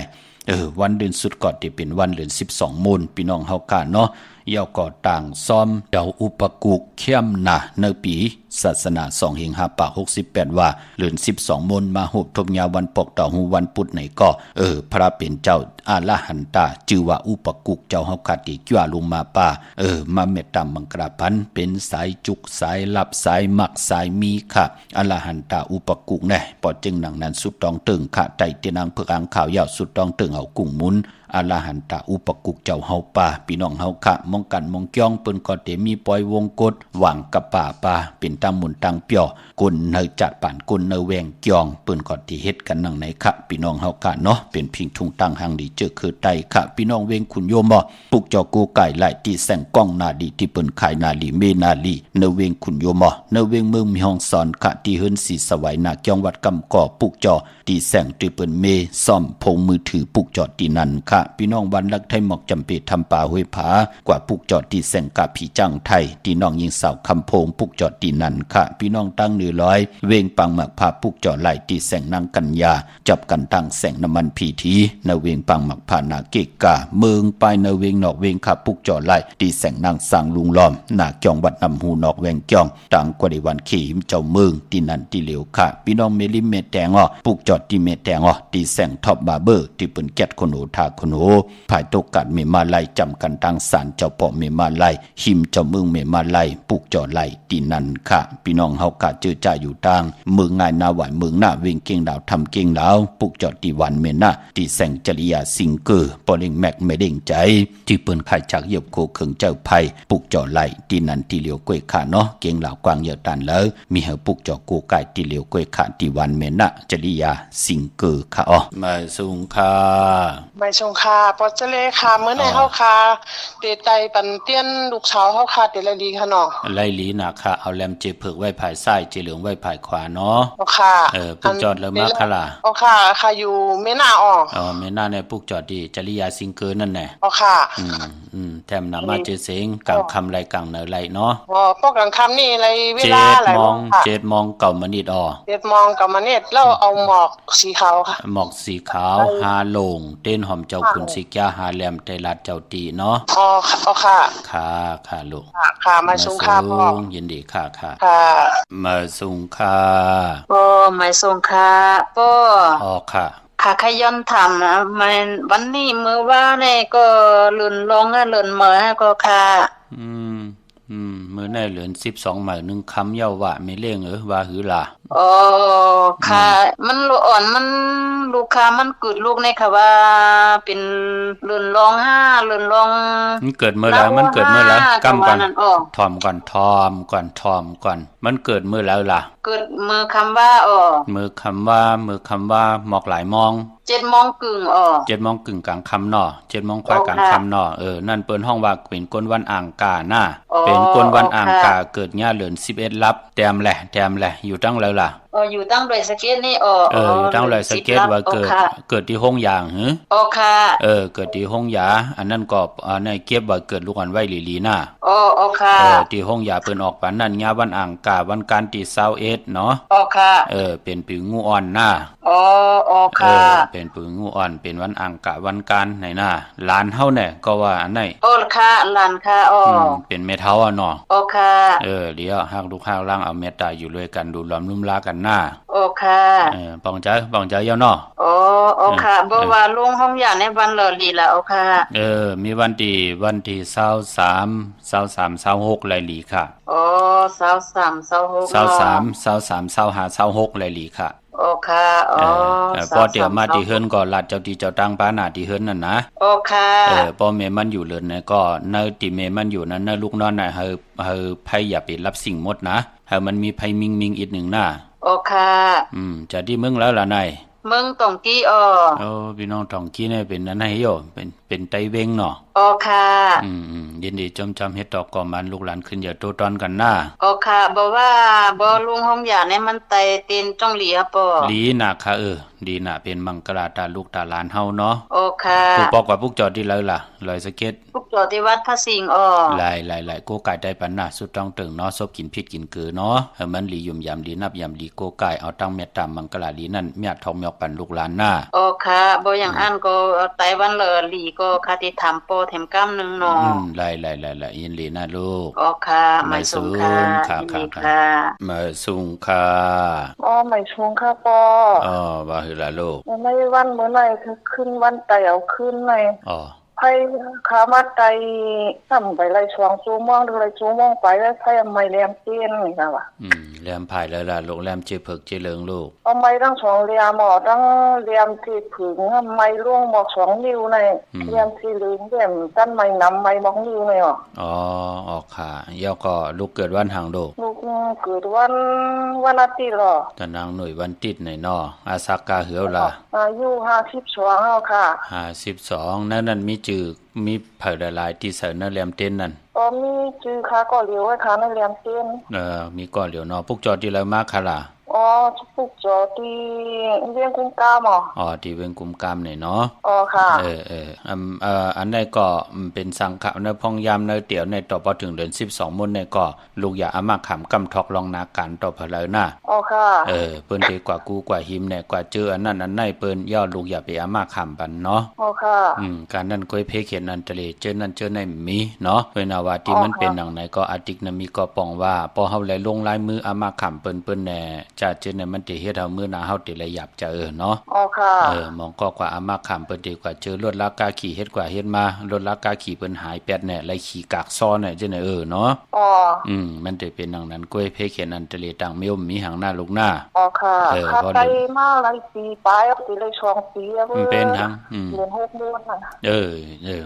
วันเดือนสุดก็จะเป็นวันเดือน12โมงพี่น้องเฮาค่ะเนาะยาวก่อต่างซ้อมเจ้าอุปกุกเข้มหนาในปีศาสนา2แห่ง5ปาก68ว่าเดือน12โมงมาหบทมยาวันปกต่อหูวันพุธไหนก็พระเป็นเจ้าอาลาหันตาชื่อว่าอุปกุกเจ้าเฮาคาติจ้วลงมาป่ามาเมตตามังกราพันเป็นสายจุกสายลับสายมักสายมีค่ะอาลาหันตาอุปกุกแน่ปอจึงหนังนั้นสุดตองตึงค่ะไตเตนางเพิกอังข่าวยาวสุดตองตึงเอากุ้งมุนอาลาหันตาอุปกุกเจ้าเฮาป่าพี่น้องเฮาค่ะมองกันมองจ้องเปิ้นก็เตมีปล่อยวงกดหวังกับป่าเป็นตามหมุนตังเปียวกุนเนจัดป่านกุนเนแวงจองเปิ้นก็ที่เฮ็ดกันนังไหนค่ะพี่น้องเฮาค่ะเนาะเป็นพิงทุ่งตังหางดีเจอคือไตค่ะพี่น้องเวงขุนโยมบ่ปุกเจ้ากูไก่ไหลที่แสงก้องนาดีที่เปิ้นขายนาลีเมนาลีเนเวงขุนโยมบ่เนเวงเมืองมีห้องสอนค่ะที่เฮิรนสีสวัยนาจังหวัดกำก่อปุกเจ้าที่แสงที่เปิ้นเมซ่อมพงมือถือปุกเจ้าที่นั่นค่ะพี่น้องวันลักไทยหมอกจำปีทำป่าห้วยผากว่าปุกเจ้าที่แสงกะผีจังไทยที่น้องยิงสาวคำโพงปุกเจ้าที่นั่นค่ะพี่น้องตั้ง100เวงปังหมักพาปุกเจ้าไหลที่แสงนางกัญญาจับกันตั้งแสงน้ำมันพีทีในเวงปังหมักพานาเกกาเมืองไปในเวงนอกเวงค่ะปุกเจ้าไหลที่แสงนางสร้างลุงล้อมนาจองวัดนำหูนอกแวงจ้องต่างกว่าในวันขีมเจ้าเมืองที่นั่นที่เหลียวค่ะพี่น้องเมลิเมแตงปุกเจ้าที่เมแตงที่แสงท็อปบาร์เบอร์ที่เปิ้นแก๊ดคนโหทาคนโหภายตกกัดเมมาไลจำกันตั้งศาลเจ้าป่อเมมาไลหิมเจ้าเมืองเมมาไลปุกเจ้าไหลที่นั่นค่ะ พี่น้องเฮากะเจอจ่าอยู่ต่างเมืองง่ายนาหวายเมืองหน้าเวงเก่งดาวทำเก่งดาวปุกจอดตีวันเมนะตีแสงจริยาสิงเกอร์ปอเล่งแม็กไม่เด้งใจที่เปิ้นไข่จากเหยียบโคเขิงเจ้าไผ่ปุกจอไหลตีนันตีเหลียวก้วยขาเนาะเก่งเหล่ากวางเยอะตันแล้วมีเฮาปุกจอโกไก่ตีเหลียวก้วยขาตีวันเมนะจริยาสิงเกอร์ค่ะอ๋อมาสูงค่ะไม่ชงค่ะปอจะเลค่ะเมื่อไหร่เฮาค่ะเตไตปันเตี้ยนลูกสาวเฮาค่ะเตละดีค่ะเนาะไล่ลีนะค่ะเอาแลมเจเพิกไว้ภายซ้ายเจเหลืองไว้ภายขวาเนาะค่ะปุกจอดแล้วมาค่ะล่ะค่ะค่ะอยู่เมนาเมนาในปุกจอดดีจริยาสิงเกอร์นั่นแหละค่ะแถมนำมาเจเสงกลางคำไรกลางเนอไรเนาะพวกกลางคำนี่อะไรเวลาอะไร7 โมงเก่ามานิด7 โมงเก่ามานิดแล้วเอาหมอกสีขาวค่ะหมอกสีขาวหาลงเต้นหอมเจ้าคุณสิกยาหาแหลมไตรัดเจ้าตีเนาะค่ะค่ะลูกค่ะมาส่งค่ะพ่อยินดีค่ะมาส่งค่ะมาส่งค่ะป้ค่ะขย้อนถามนะมันวันนี้มื้อว่าเนี่ยก็ลื่นลงลื่นเหมือก็ค่ะมื้อในเหลือน12 มื้อนึงคำเย้าว่าไม่เล่งว่าหือล่ะค่ะมันอ่อนมันลูกค้ามันกึดลูกในค่ะว่าเป็นลื่นลง5ลื่นลงมันเกิดเมื่อแล้วมันเกิดเมื่อแล้วกำก่อนทอมก่อนมันเกิดเมื่อแล้วล่ะเกิดมือคำว่ามือคำว่าหมอกหลายมอง7 โมงกึ่ง7 โมงกึ่งกลางค่ำเนาะ7 โมงควายกลางค่ำเนาะนั่นเปิ้นห้องว่าเป็นก้นวันอ่างกาหน้าเป็นก้นวันอ่างกาเกิดญ่าเหลือน11ลับแต้มแหละอยู่ตั้งแล้วล่ะอยู่ตั้งด้วยสเก็ตนี่อยู่ตั้งด้วยสเก็ตว่าเกิดที่ห้องยางค่ะเกิดที่ห้องยาอันนั้นก็ในเก็บว่าเกิดลูกอันไว้ลีๆหน้าค่ะที่ห้องยาเปิ้นออกปานนั้นญาวันอ่างกาวันการที่21เนาะค่ะเป็นปีงูอ่อนหน้าค่ะเป็นปืนงูอ่อนเป็นวันอังกะวันการไหนน่ะหลานเฮาเนี่ยก็ว่าอันไหนค่ะหลานค่ะเป็นเมทัลเนาะค่ะเดี๋ยวฮักลูกฮักล่างเอาเมตตาอยู่ด้วยกันดูล้อมลุ่มลากันหน้าค่ะปองใจเยาเนาะค่ะบ่ว่าลงห้องยาในวันละลีละค่ะมีวันที่23 26ไลลีค่ะ23 25 26ไลลีค่ะค่ะพอเดี๋ยวมาที่เฮิรนก็ลัดเจ้าที่เจ้าตั้งป้าหน้าที่เฮิรนนั่นนะค่ะพอแม่มันอยู่เลินเนี่ยก็เนที่แม่มันอยู่นั้นลูกนอนน่ะเฮาไผอย่าไปรับสิ่งหมดนะเฮามันมีไผมิงอีกหนึ่งหน้าค่ะจะที่มึงแล้วล่ะนายมึงตองกี้พี่น้องตองกี้เนี่ยเป็นอันไหนโยเป็นไตเวงเนาะค่ะยินดีจำเฮ็ดดอกก่อมันลูกหลานขึ้นอย่าโตตอนกันหน้าค่ะบอกว่าบ่ลุงห้องยาเนี่ยมันไตตีนจ้องหลีครับหลีน่ะค่ะดีน่ะเป็นมังกรตาลูกตาหลานเฮาเนาะค่ะผู้ปอกว่าพวกจอดที่เลยล่ะลอยสเก็ตพวกจอดที่วัดพระสิงห์หลายโกไก่ได้ปันน่ะสุดต้องตึงเนาะซบกินพิษกินเกือเนาะให้มันหลียุ่มยามหลีนับยามหลีโกไก่เอาตั้งเมตตามังกรหลีนั่นเมียทองยอกปันลูกหลานหน้าค่ะบ่อย่างอันก็ไต้วันเลยหลีก็คาติถามโปแถมกำนึงเนาะหลายยินหลีนะลูกค่ะไม่สูงค่ะมาสูงค่ะไม่สูงค่ะปว่าคือละลูกไม่วันเมื่อไหร่คือขึ้นวันไตเอาขึ้นเลยไผขามาไตซ้ำไปไล่ช่วงซูมองดูไล่ซูมองไปแล้วไผไม่แหลมเตี้ยนนี่ค่ะว่าแหลมภายแล้วล่ะลูกแหลมเจเพิกเจเหลิงลูกเอาไม้ทั้ง2เหลี่ยมทั้งเหลี่ยมที่ผึ่งไม้ร่วงหมอก2นิ้วในเหลี่ยมที่เหลืองเหลี่ยมตั้นไม้นำไม้มอกนิ้วในค่ะย่อก็ลูกเกิดวันหางลูกเกิดวันอาทิตย์ตะนางหน่วยวันติดไหนเนาะอาสากาเหือล่ะอายุ52เฮาค่ะ52นั่นมีเผาหลายที่ใส่นั่นแหลมเต้นนั่นมีจื้อค่ะก็เหลียวไว้ค่ะนั่นแหลมเต้นมีก่อเหลียวเนาะพวกจอดที่แล้วมาค่ะล่ะพวกจอดที่เวียงกุมกามที่เวียงกุมกามนี่เนาะค่ะอันนี้ก็เป็นสังฆะในพองยามในเตี๋ยวในต่อพอถึงเดือน12มื้อนี่ก็ลูกอย่าอามาขำกำทอกลองนาการต่อพะเลยนะค่ะเปิ้นดีกว่ากูกว่าหิมเนี่ยกว่าเจออันนั้นอันไหนเปิ้นย่อลูกอย่าไปอามาขำปันเนาะค่ะการนั้นก้อยเพเขียนนันทะเลเจอนั่นเจอในมีเนาะเวลาว่าที่มันเป็นหนังไหนก็อาติกนมีก็ปองว่าพอเฮาไหลลงลายมืออามาขำเปิ้นแน่ใจ จ้าเจนเนี่ยมันติเฮ็ดเฮามื้อหน้าเฮาติเลยหยับจะเนาะอ๋อค่ะมองก็กว่าอามาขำเปิ้นดีกว่าเจอรถลักกาขี่เฮ็ดกว่าเฮ็ดมารถลักกาขี่เปิ้นหายแปดเนี่ยไล่ขี่กากซ้อนเนี่ยจังได๋เนาะอ๋อมันจะเป็นดังนั้นก้อยเพเขียนอันตะเลตังมีมีหางหน้าลูกหน้าอ๋อค่ะถ้าไปมาหลายปีปลายสิเลยช่องปีเป็นทั้งเดือน6มื้อน่ะ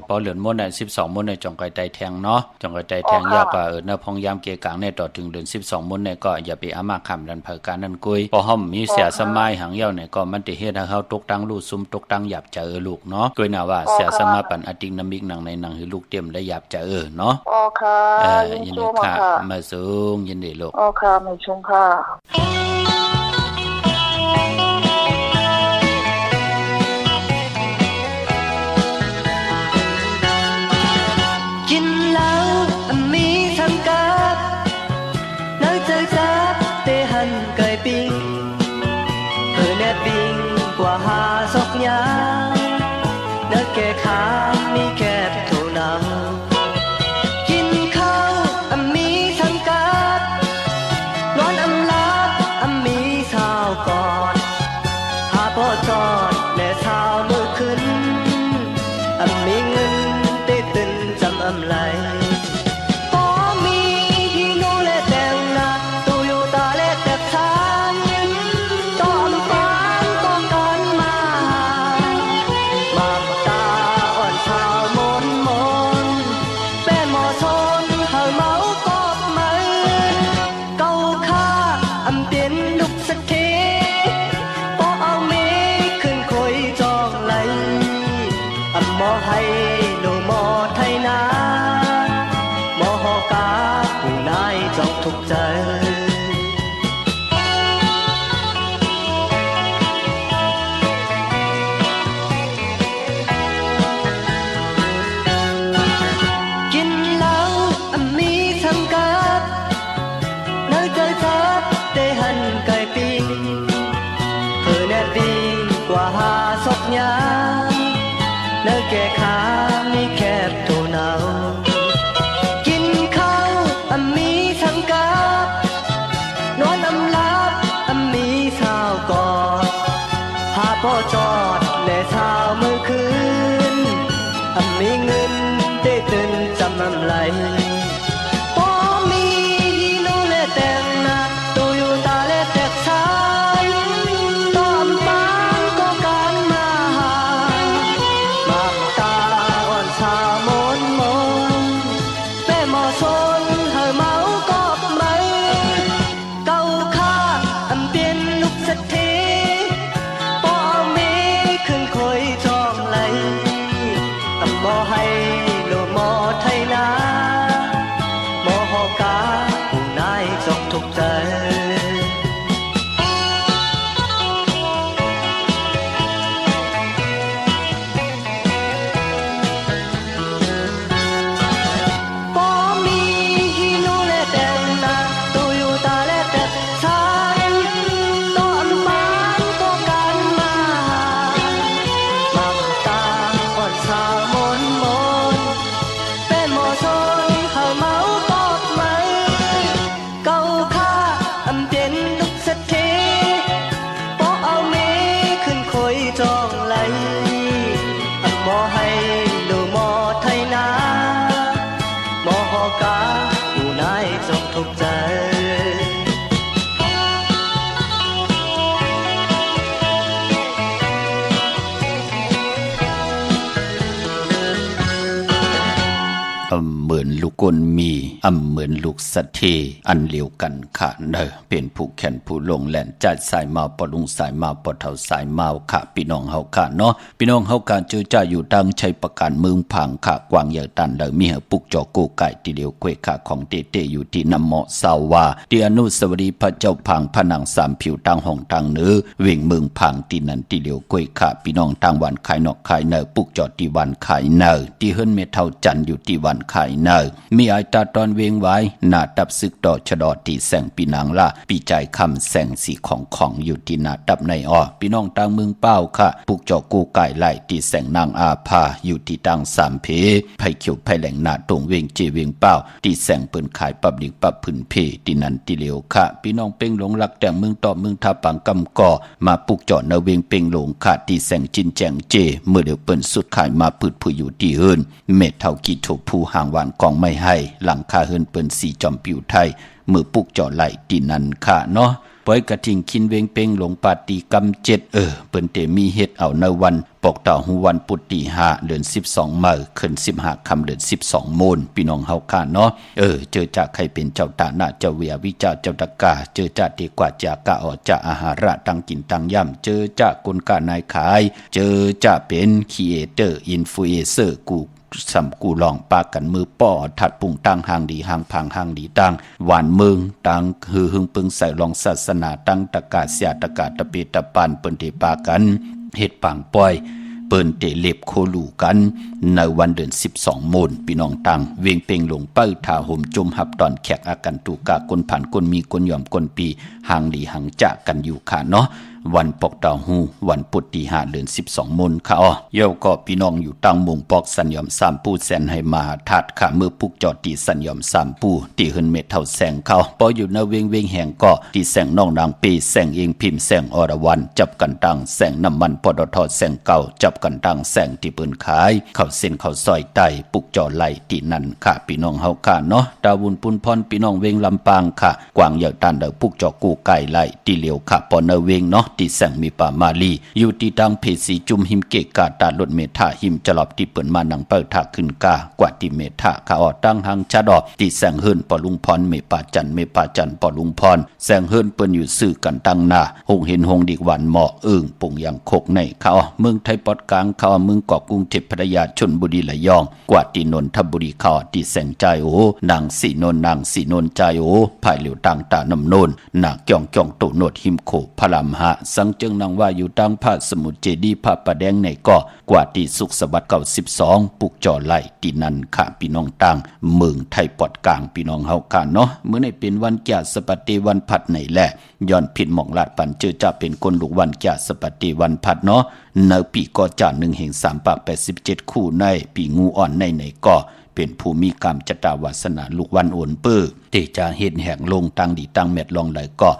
พอเหลือนมื้อน่ะ12มื้อน่ะจองไกไตแทงเนาะจองไกไตแทงยากว่าเนาะพองยามเกกลางเนี่ยต่อถึงเดือน12มื้อเนี่ยก็อย่าไปอามาขำดันเผอการนั้นก้อยพอห้อมมีเสียสมัยหางยาวเนี่ยก็มันสิเฮ็ดให้เฮาตกตังลู่ซุมตกตังหยับจะลูกเนาะก้อยน่ะว่าเสียสมาปันอติงนามิกหนังในหนังให้ลูกเต็มและหยับจะเนาะอ๋อค่ะยินดีค่ะมาสูงยินดีลูกอ๋อค่ะไม่ชงค่ะกินแล้วมีทั้งกับน้อยใจจับเตหันไก่ปิ้งแน่ปิ้งกว่าหาศอกยางเนื้อแก่ขามีแคบเท่านั้นกินข้าวมีทั้งกับนอนลาบมีสาวกอดหาพ่อจอดและสาวมือขึ้นมีเงินได้ตื่นจำไหลก็มีที่โนและแต่งหน้าตูอยู่ตาและแต่ทานตอมปานก็กันมาตาอ่อนสาวมนเป็นหมอชนเฮาเมากอบมือเก่าค่าเป็นลูกสะเทพอเอาเมขึ้นคอยจองไหลหมอให้โนหมอไทยนาหมอหอกาผู้นายจองทุกใจกินแล้วมีทั้งกับเนื้อใจจับได้หันไก่ปิ้งแน่ปิ้งกว่าหาศอกยางเนื้อแก่ขามีแคบเท่านั้นกินข้าวมีทั้งกับนอนลาบมีสาวกอดหาพ่อจอดและสาวมือคืนมีเงินได้ตื่นจำไหลพอมีโนและแต่งหน้าตูอยู่ตาและแต่ชายตอมปานก็การมาตาอ่อนสาวมนเป็นหมอชนเฮาเมากอบมือเก่าค่าเป็นลูกสะเทพอเอาเมขึ้นคอยจองไหลหมอให้โลหมอไทยนาหมอหอกาผู้นายจองทุกใจบ่มีฮีโนและแต่งหน้าตูอยู่ตาและแต่ทานตอนปานก็กันมาตาอ่อนสาวมนเป็นหมอชนเฮาเมากอบมือเก่าค่าเป็นลูกสะเทพอเอาเมขึ้นคอยจองไหลหมอให้โลหมอไทยนาหมอหอกาผู้นายจองทุกใจเหมือนลูกกลมีเหมือนลูกสัตเทอันเลียวกันค่ะเป็นผู้แข่นผู้ลงแหลนจัดสายมาปอลุงสายมาปอเท่าสายมาค่ะพี่น้องเฮาค่ะเนาะพี่น้องเฮาการเจอจ่าอยู่ดังชัยประการเมืองผังค่ะกวางใหญ่ตันมีเฮปุกจอกูไก่ติเลียวเควค่ะของเตอยู่ที่นำเหมาะสาวาที่อนุสาวรีย์พระเจ้าผังผนังสามผิวตังห้องตังเนื้อเว่งเมืองผังที่นันติเลียวเควค่ะพี่น้องตังวันขายนอกขายเนอปุกจอที่วันขายเนอที่เฮิรนเมทัลจันอยู่ที่วัน านขายเนอมีไอตาตอนเวงไว้หน้าดับซึกดอกชะดอตีแสงปีนางละปีใจคำแสงสีของอยู่ที่หน้าดับในอ้อพี่น้องต่างเมืองเป้าค่ะปุกเจาะกูไก่ไหลตีแสงนางอาภาอยู่ที่ดังสามเพไผเขียวไผแหลงหน้าตรงเวงเจเวงเป้าตีแสงเปิ้นขายปับลิกปับพื้นเพที่นันติเหลียวค่ะพี่น้องเป้งหลงรักแต่เมืองต่อเมืองทาปังกำก่อมาปุกเจาะเนเวงเป้งหลงค่ะตีแสงจินแจงเจเมื่อเดี๋ยวเปิ้นสุดขายมาปืดผู้อยู่ที่เฮินเม็ดเท่ากี่ถูกผู้ห่างหวานกองไม่ให้หลังคาเฮินเปิ้นสีจอมปิวไทยมือปุกเจาะไหลที่นันค่ะเนาะปล่อยกระทิงคินเวงเป้งหลงปาตีกำ7เปิ้นเตมีเฮ็ดเอาในวันปกต่อหูวันปุตติ5เดือน12มื้อขึ้น15ค่ำเดือน12โมนพี่น้องเฮาค่ะเนาะเจอจากใครเป็นเจ้าตาหน้าเจ้าเวียวิจาเจ้าตะกาเจอจากดีกว่าจากะออจากอาหาระตั้งกินตั้งย่ำเจอจากคนกานายขายเจอจากเป็นครีเอเตอร์อินฟลูเอนเซอร์กูสัมกูลองปากันมือป้อถัดปุ่งตั้งหางดีหางพังหางดีตั้งหวานเมืองตั้งฮือหึงปึงใส่ลองศาสนาตั้งตะกาเสียตะกาตะเปตะปานเปิ้นที่ปากันเฮ็ดปังป้อยเปิ้นเตเล็บโคลูกันในวันเดือน12โมนพี่น้องตังเวียงเป่งหลงเป้าทาห่มจมหับตอนแขกอากันตูกาคนผ่านคนมีคนยอมคนปีหางดีหางจะกันอยู่ค่ะเนาะวันปกดาวหูวันปุตติหาเดือน12โมนค่ะเย่าก็พี่น้องอยู่ตั้งมุงปอกสัญญอม3ปูแสนให้มาทัดค่ะเมื่อปุกจอดตีสัญญอม3ปูตีเฮินเม็ดเท่าแสงเขาพออยู่ในเวงแห่งก็ตีแสงน้องนางปีแสงเองพิมพ์แสงอรวรรณจับกันตั้งแสงน้ำมันปตทแสงเก่าจับกันตั้งแสงที่เปิ้นขายเข้าเส้นเข้าซอยไตปุกจอไหลที่นั่นค่ะพี่น้องเฮาค่ะเนาะดาวุนปุนพรพี่น้องเวงลำปางค่ะกวางเหยาตันเดอปุกจอกูไก่ไหลที่เหลียวค่ะปอเนเวงเนาะที่แสงมีป่ามาลีอยู่ที่ดังเพสีจุมหิมเกกาตาลดเมทาหิมจลอบที่เปิ่นมานังเปิดทาขึ้นกากว่าที่เมทาขาออตั้งหังชะดอกที่แสงเฮินปอลุงพรเมปาจันปอลุงพรแสงเฮินเปิ้นอยู่ซื่อกันตั้งหน้าหงเห็นหงดีกวันหมอปุ่งอย่างโคกในเขาเมืองไทยปอดกลางเขาเมืองเกาะกรุงเทพพัทยาชลบุรีระยองกว่าที่นนทบุรีเขาที่แสงใจโอนางสีนนใจโอภายเหลียวต่างตาน้ำโนนนางจ่องโตโนดหิมโคพลามหะสังเจิงนางว่าอยู่ตั้งพระสมุทรเจดีย์พระประแดงในเกาะกว่าที่สุขสวัสดิ์เก่า12ปุกจอไหลที่นั่นค่ะพี่น้องต่างเมืองไทยปอดกลางพี่น้องเฮาค่ะเนาะมื้อนี้เป็นวันแก่สปฏิวันพัดในแหละย้อนผิดหม่องลาดปันเจอจะเป็นคนลูกวันแก่สปฏิวันพัดเนาะในปีก่อจาน1แห่ง3ปาก87คู่ในปีงูอ่อนในเกาะเป็นผู้มีกรรมจตาวาสนาลูกวันโอนเปื้อเตจะเห็นแห่งลงตั้งดีตั้งเม็ดลองไหลก็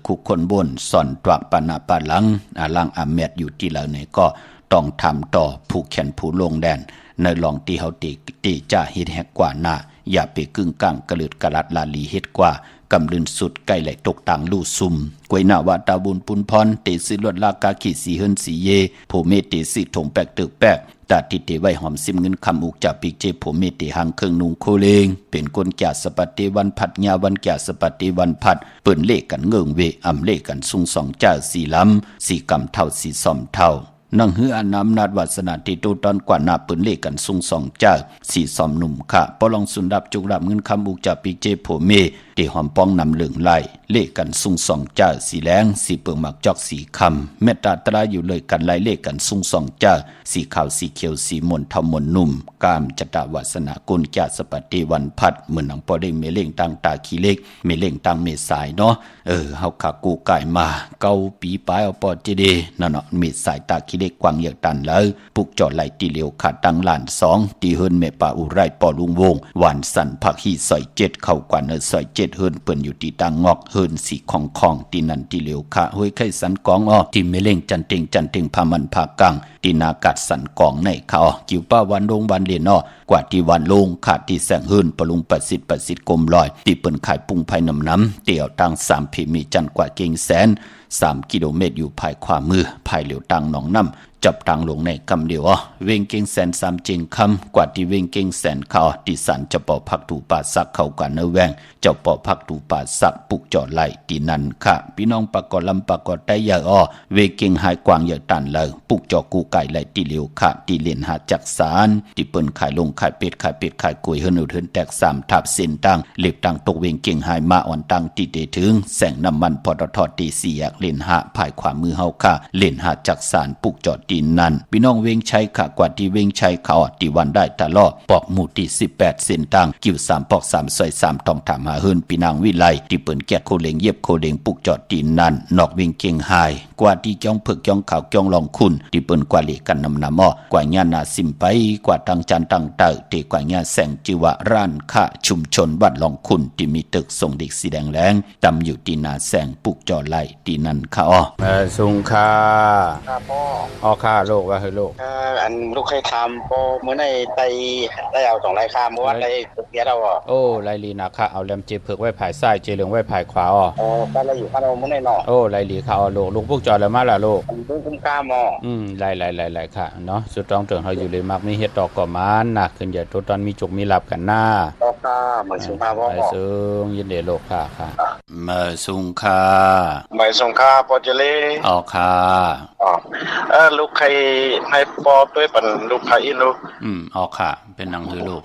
คุกคนบนสอนตวักปานาปาหลังอาลังอาเม็ดอยู่ที่เหล่าไหนก็ต้องทำต่อผู้แขนผู้ลงแดนในลองตีเฮาตีจะเฮ็ดแหกกว่าหน้าอย่าไปกึ่งกลางกระเลิดกระลัดลาลีเฮ็ดกว่ากำลืนสุดใกล้ไหลตกต่างลู่ซุ่มกวยหน้าวาตาบุญปุนพรเตสิลวดลากาขีสีเฮินสีเยผู้เมเตสิถงแปกตึกแปกตาติเตไว้หอมซิมเงินคำอุกจากปีเจผู้เมเตหังเครื่องนุงโคเลงเป็นคนแก่สปฏิวันพัดญาวันแก่สปฏิวันพัดเปิ้นเลขกันเงิงเวอำเลขกันซุงสองเจ้าสีล้ำสีกำเท่าสีซ่อมเท่านังเฮืออนำนาดวาสนาที่โตตอนกว่าหน้าปืนเลขกันซุงสองเจ้าสีซอมหนุ่มค่ะปอลองสุนดับจุกดับเงินคำบุกจากปีเจโผเมที่หอมป้องนำเหลืองไล่เลขกันซุงสองเจ้าสีแรงสีเปลืองหมักจอกสีคำเมตตาตราอยู่เลยกันไล่เลขกันซุงสองเจ้าสีขาวสีเขียวสีมนเทามนนุ่มกามจตาวาสนากุลจาสปฏิวันพัดเหมือนหนังปอเด้งเมเล่งตั้งตาขี้เล็กเมเล่งตั้งเมสายเนาะเฮาขากูไก่มาเกาปีปลายเอาปอเจเดนั่นเนาะเมสายตาขี้เล็กกวางเยอะตันแล้วปุกจอดไหลตีเหลียวขาดตังหลาน2ตีเฮินเมป่าอุไรปอลุงวงหวานสันผักฮีซอย7เข้ากว่าเนซอย7เฮินเปิ้นอยู่ที่ตังงอกเฮินสีของตีนันตีเหลียวขาห้วยไข่สันกองที่เมเล่งจันเต็งพามันพากังตีนากัดสันกองในเขาจิวป้าวันลงวันเรียนกว่าที่วันลงขาดที่แสงเฮินปลุงประสิทธิ์กลมลอยที่เปิ้นขายปุ้งภายน้ำเตี่ยวตัง3พิมีจันกว่าเก่งแสน3กิโลเมตรอยู่ภายขวามือภายเหลียวตังหนองน้ำจับตังลงในกำเดียวเวงเก่งแสน3จิงคำกว่าที่เวงเก่งแสนเขาที่สันจะปอพักถูป่าสักเข้ากันเนแวงเจ้าปอพักถูป่าสักปุกจอดไหลที่นั่นค่ะพี่น้องปากอลำปากอได้ยาเวงเก่งหายกวางอย่าตันเลยปุกจอกูไก่ไหลที่เหลียวค่ะที่เลียนหาจักสารที่เปิ้นขายลงขายเป็ดขายกุยเฮินอุเทินแตก3ทับเส้นตั้งเล็บตั้งตกเวงเก่งหายมาอ่อนตั้งที่เตถึงแสงน้ำมันปตทตี4แยกเล่นหาภายขวามือเฮาค่ะเล่นหาจักสารปุกจอด ตีนั่นพี่น้องเวงชัยค่ะกว่าที่เวงชัยเขาตีวันได้ตลอดปอกหมู่ที่18เส้นทางกิ้ว3ปอก3ซอย3ต้องถามหาเฮิรนพี่นางวิไลที่เปิ้นแก้โคเลงเย็บโคเลงปุกจอดตีนั่นนอกเวงเกียงไฮกว่าที่จ้องเพิกจ้องขาวจ้องลองคุณที่เปิ้นกว่าเลกันนำอ้อกว่าญานาสิมไปกว่าทางจันตังเตอเตกว่าญาแสงจิวะร้านค้าชุมชนวัดลองคุณที่มีตึกส่งเด็กสีแดงแรงตำอยู่ที่นาแสงปุกจอไล่ที่นั่นค่ะสุงค่าครับพ่อค่าโลกว่าเฮ้ยโลกอันลูกเคยทำพ่อเมื่อในได้เอา2รายค่าเมื่อวันได้ตึกเดียวเราโอ้ไลลีนะค่ะเอาแลมเจเผือกไว้ภายซ้ายเจเหลืองไว้ภายขวาบ้านเราอยู่บ้านเราเมื่อในนอกโอ้ไลลีค่ะลูกพวกจอแล้วมาล่ะลูกลูกคุ้มค่ามไลค่ะเนาะสุดต้องเตือนเฮาอยู่เลยมักมีเฮ็ดดอกก่อมันน่ะขึ้นอย่าตัวตอนมีจุกมีหลับกันหน้าดอกค่ะเหมือนสุงค่าพ่อซึ่งยินดีโลกค่ะเมื่อสุงค่าไม่สุงค่าพอจะเลยค่ะลูกใครให้ปอด้วยปันลูกใครอินลูกค่ะเป็นหนังคือลูก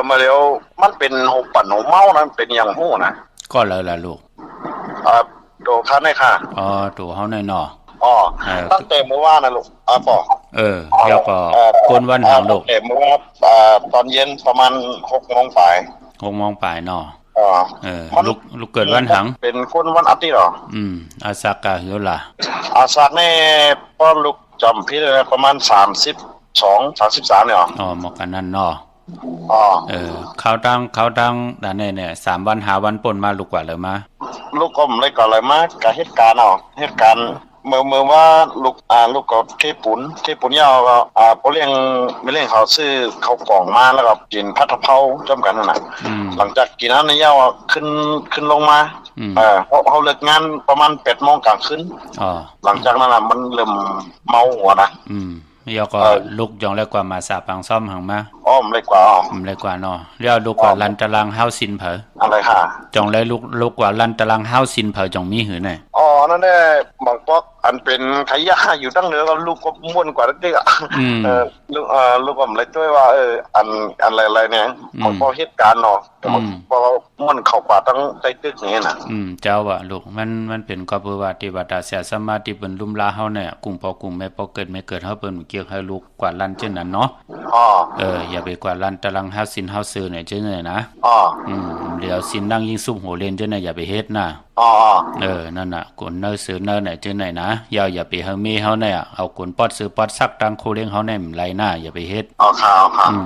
มาแล้วมันเป็นหูปั่นหูเมานะเป็นอย่างหู้นะก็เลยล่ะลูกโดค่าได้ค่ะตัวเฮาหน่อยตั้งแต่เมื่อวานนะลูกปอเดี๋ยวก็ก้นวันหางลูกแต่เมื่อวานตอนเย็นประมาณ6 โมงป่ายลูกเกิดวันหังเป็นคนวันอาทิตย์หรออาซากะเฮล่ะอาซากนี่ป้อลูกจำพี่เลยประมาณ32-33เนี่ยหมอกกันนั่นเขาตั้งแต่เนี่ย3 วัน5 วันป่นมาลูกกว่าเลยมาลูกก็ไม่ก่อนเลยมากับเหตุการณ์เหตุการณ์เมื่อว่าลูกก็เคปุ่นยาวพอเลี้ยงไม่เลี้ยงเขาซื้อเขากล่องมาแล้วก็กินผัดกะเพราจำกันนั่นน่ะหลังจากกินนั้นยาวขึ้นลงมาเขาเลิกงานประมาณ8 โมงกลางคืนหลังจากนั้นน่ะมันเริ่มเมาหัวนะยก็ลูกยองเล็กกว่ามาสาปังซ่อมหังมาเล็กกว่าเล็กกว่าเนาะเรียกลูกกว่าลันตารางเฮาซินเผออะไรค่ะจองเลยลูกกว่าลันตารางเฮาซินเผอจองมีหือไหนนั่นแหละบางพวกอันเป็นขยะอยู่ตั้งเหนือก็ลูกก็ม่วนกว่าเด็กลูกก็เลยด้วยว่าอะไรเนี่ยพอเหตุการณ์เนาะพอม่วนเข้ากว่าตั้งใจตึกนี่น่ะเจ้าว่าลูกมันเป็นก็คือว่าที่ว่าตาเสียสมาธิเปิ้นลุ่มลาเฮาเนี่ยกุ้งพอกุ้งแม่พอเกิดไม่เกิดเฮาเปิ้นเกี่ยวให้ลูกกว่าลันเช่นนั้นเนาะอย่าไปกว่าลันตารางเฮาซินเฮาซื้อเนี่ยเจ้านะเดี๋ยวสินดังยิ่งซุ่มหัวเล่นเจ้าเนี่ยอย่าไปเฮ็ดนะนั่นน่ะกวนเนอซื้อเนอไหนเจ้าไหนนะอย่าไปเฮามีเฮาเนี่ยเอากวนปอดซื้อปอดซักตังโคเลี้ยงเฮาเนี่ยไหลหน้าอย่าไปเฮ็ด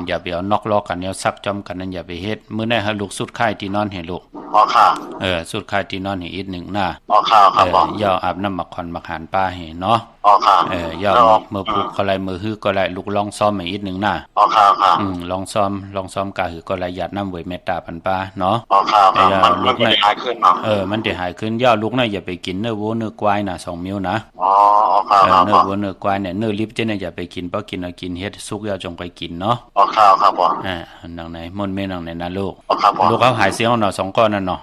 อย่าไปเอานอกล้อกันเนี่ยซักจอมกันนั่นอย่าไปเฮ็ดมื้อไหนให้ลูกสุดค่ายที่นอนให้ลูกสุดค่ายที่นอนให้อีก1หน้าอย่าอาบน้ำมักคอนมักหานป้าให้เนาะย่ามือปุกก็ไรมือฮื้อก็ไรลูกลองซ้อมอีก1หน้าลองซ้อมกะหือก็ไรหยาดน้ำเวยเมตตาปันป้าเนาะลูกน่ะหายขึ้นเนาะมันจะหายขึ้นย่าลูกน่ะอย่าไปกินเนื้อวัวเนื้อควายน่ะ2 มิ้วนะเนื้อวัวเนื้อควายเนี่ยเนื้อลิบเจ้เนี่ยอย่าไปกินเพราะกินเฮ็ดสุกย่าจงไปกินเนาะครับพ่อนังไหนมนเมนังไหนนะลูกเขาหายเสียงเนาะ2 ก้อนนั่นเนาะ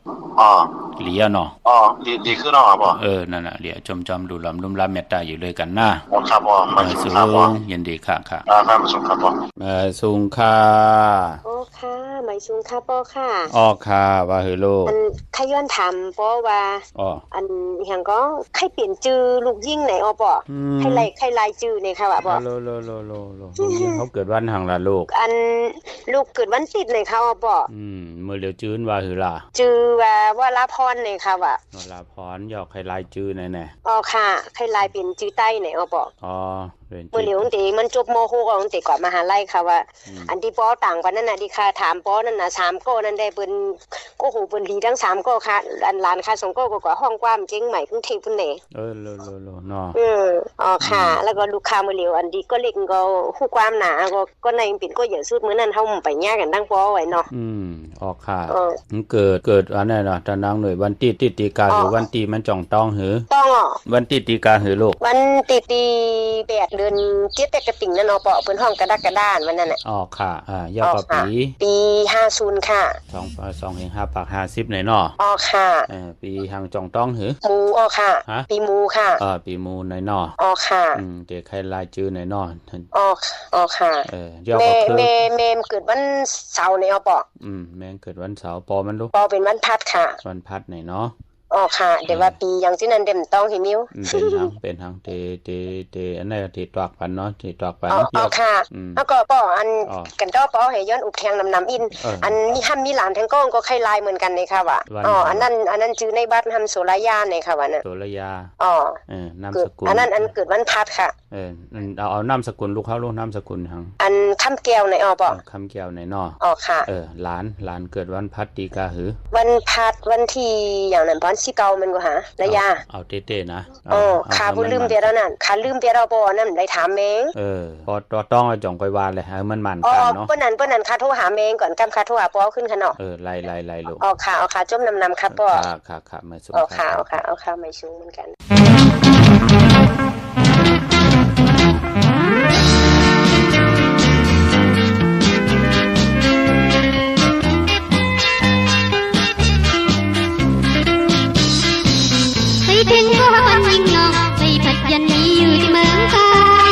เหลียเนาะดีขึ้นเนาะครับพ่อนั่นน่ะเหลียจอมดูลำลุ่มลำเมตตาอยู่เลยกันนะครับพ่อสูงยินดีค่ะครับสูงครับพ่อสูงค่ะค่ะหมายสูงค่ะพ่อค่ะค่ะว่าเฮโลขย้อนถามพ่อว่าอันหยังก็ใครเปลี่ยนชื่อลูกยิ่งไหนป่ใครไล่ชื่อนี่ค่ะว่าป่โลเขาเกิดวันหังล่ะลูกอันลูกเกิดวันศิษย์นี่ค่ะป่มื้อเดียวจื้นว่าหือล่ะชื่อว่าลาพรนี่ค่ะว่าลาพรยอกใครไล่ชื่อแน่ๆค่ะใครไล่เป็นชื่อใต้ไหนป่มื้อเหลียวติมันจบม.6แล้วติกว่ามหาลัยค่ะว่าอันที่ป้อต่างกว่านั้นน่ะที่ค่ะถามป้อนั่นน่ะ3ก้อนั่นได้เปิ้นโอ้โหเปิ้นดีทั้ง3ก้อค่ะอันหลานค่ะ2ก้อกว่าห้องกว้างเจ๊งใหม่กรุงเทพพุ่นแหน่โลเนาะค่ะแล้วก็ลูกค้ามื้อเหลียวอันที่ก็เล็กก็ฮู้ความหนาก็ในเป็นก็ใหญ่สุดมื้อนั้นเฮาไปย่ากันทั้งป้อไว้เนาะค่ะมันเกิดอันนั้นเนาะตานางหน่วยวันตีกาหรือวันตีมันจ่องต้องหือต้องวันตีกาหือลูกวันตี8 เดือน7แต่กระติ่งนั่นเนาะเปาะเพิ่นห้องกระดักกระด้านวันนั้นน่ะค่ะยาวกว่าปี50ค่ะ2 ปาก50ไหนเนาะค่ะปีหางจ่องต้องหือหมูค่ะปีหมูค่ะปีหมูไหนเนาะค่ะเด็กใครลายจื้อไหนเนาะค่ะยาวกว่าแม่เกิดวันเสาร์นี่เปาะแม่เกิดวันเสาร์ปอมันลูกปอเป็นวันพัดค่ะวันพัดไหนเนาะ อ๋อค่ะเดี๋ยวว่าปีอย่างที่นั้นเต็มต้องหิมิวเป็นทางเตอันนั้นที่ตอกปันเนาะที่ตอกปันอ๋อค่ะแล้วก็ป้ออันกันต่อป้อให้ย้อนอุบแทงนำอินอันมีห้ำมีหลานแทงก้องก็ใครลายเหมือนกันเลยค่ะว่าอ๋ออันนั้นชื่อในบ้านห้ำโสรายาเนี่ยค่ะว่าน่ะโสรายาอ๋อนามสกุลอันนั้นเกิดวันพัดค่ะเอานามสกุลลูกเขาลูกนามสกุลทางอันคำแก้วในอ๋อป้อคำแก้วในนออ๋อค่ะหลานเกิดวันพัดตีกาหือวันพัดวันที่อย่างนั้นป้อนสิเก่ามันก็หาระยะเอาเต้ๆนะขาบ่ลืมเปียแล้วนั่นขาลืมเปียเราบ่นั่นได้ถามแมงพอต้องเอาจ่องไปวานเลยให้มันกันเนาะเปิ้นนั้นคาโทรหาแมงก่อนกำคาโทรหาป้อขึ้นค่ะเนาะไล่ลูกค่ะจมนำครับป้อค่ะมาสูงค่ะไม่สูงเหมือนกันถึงว่าวันยิ่งนองไปผัดยันนี้อยู่ที่เมืองกั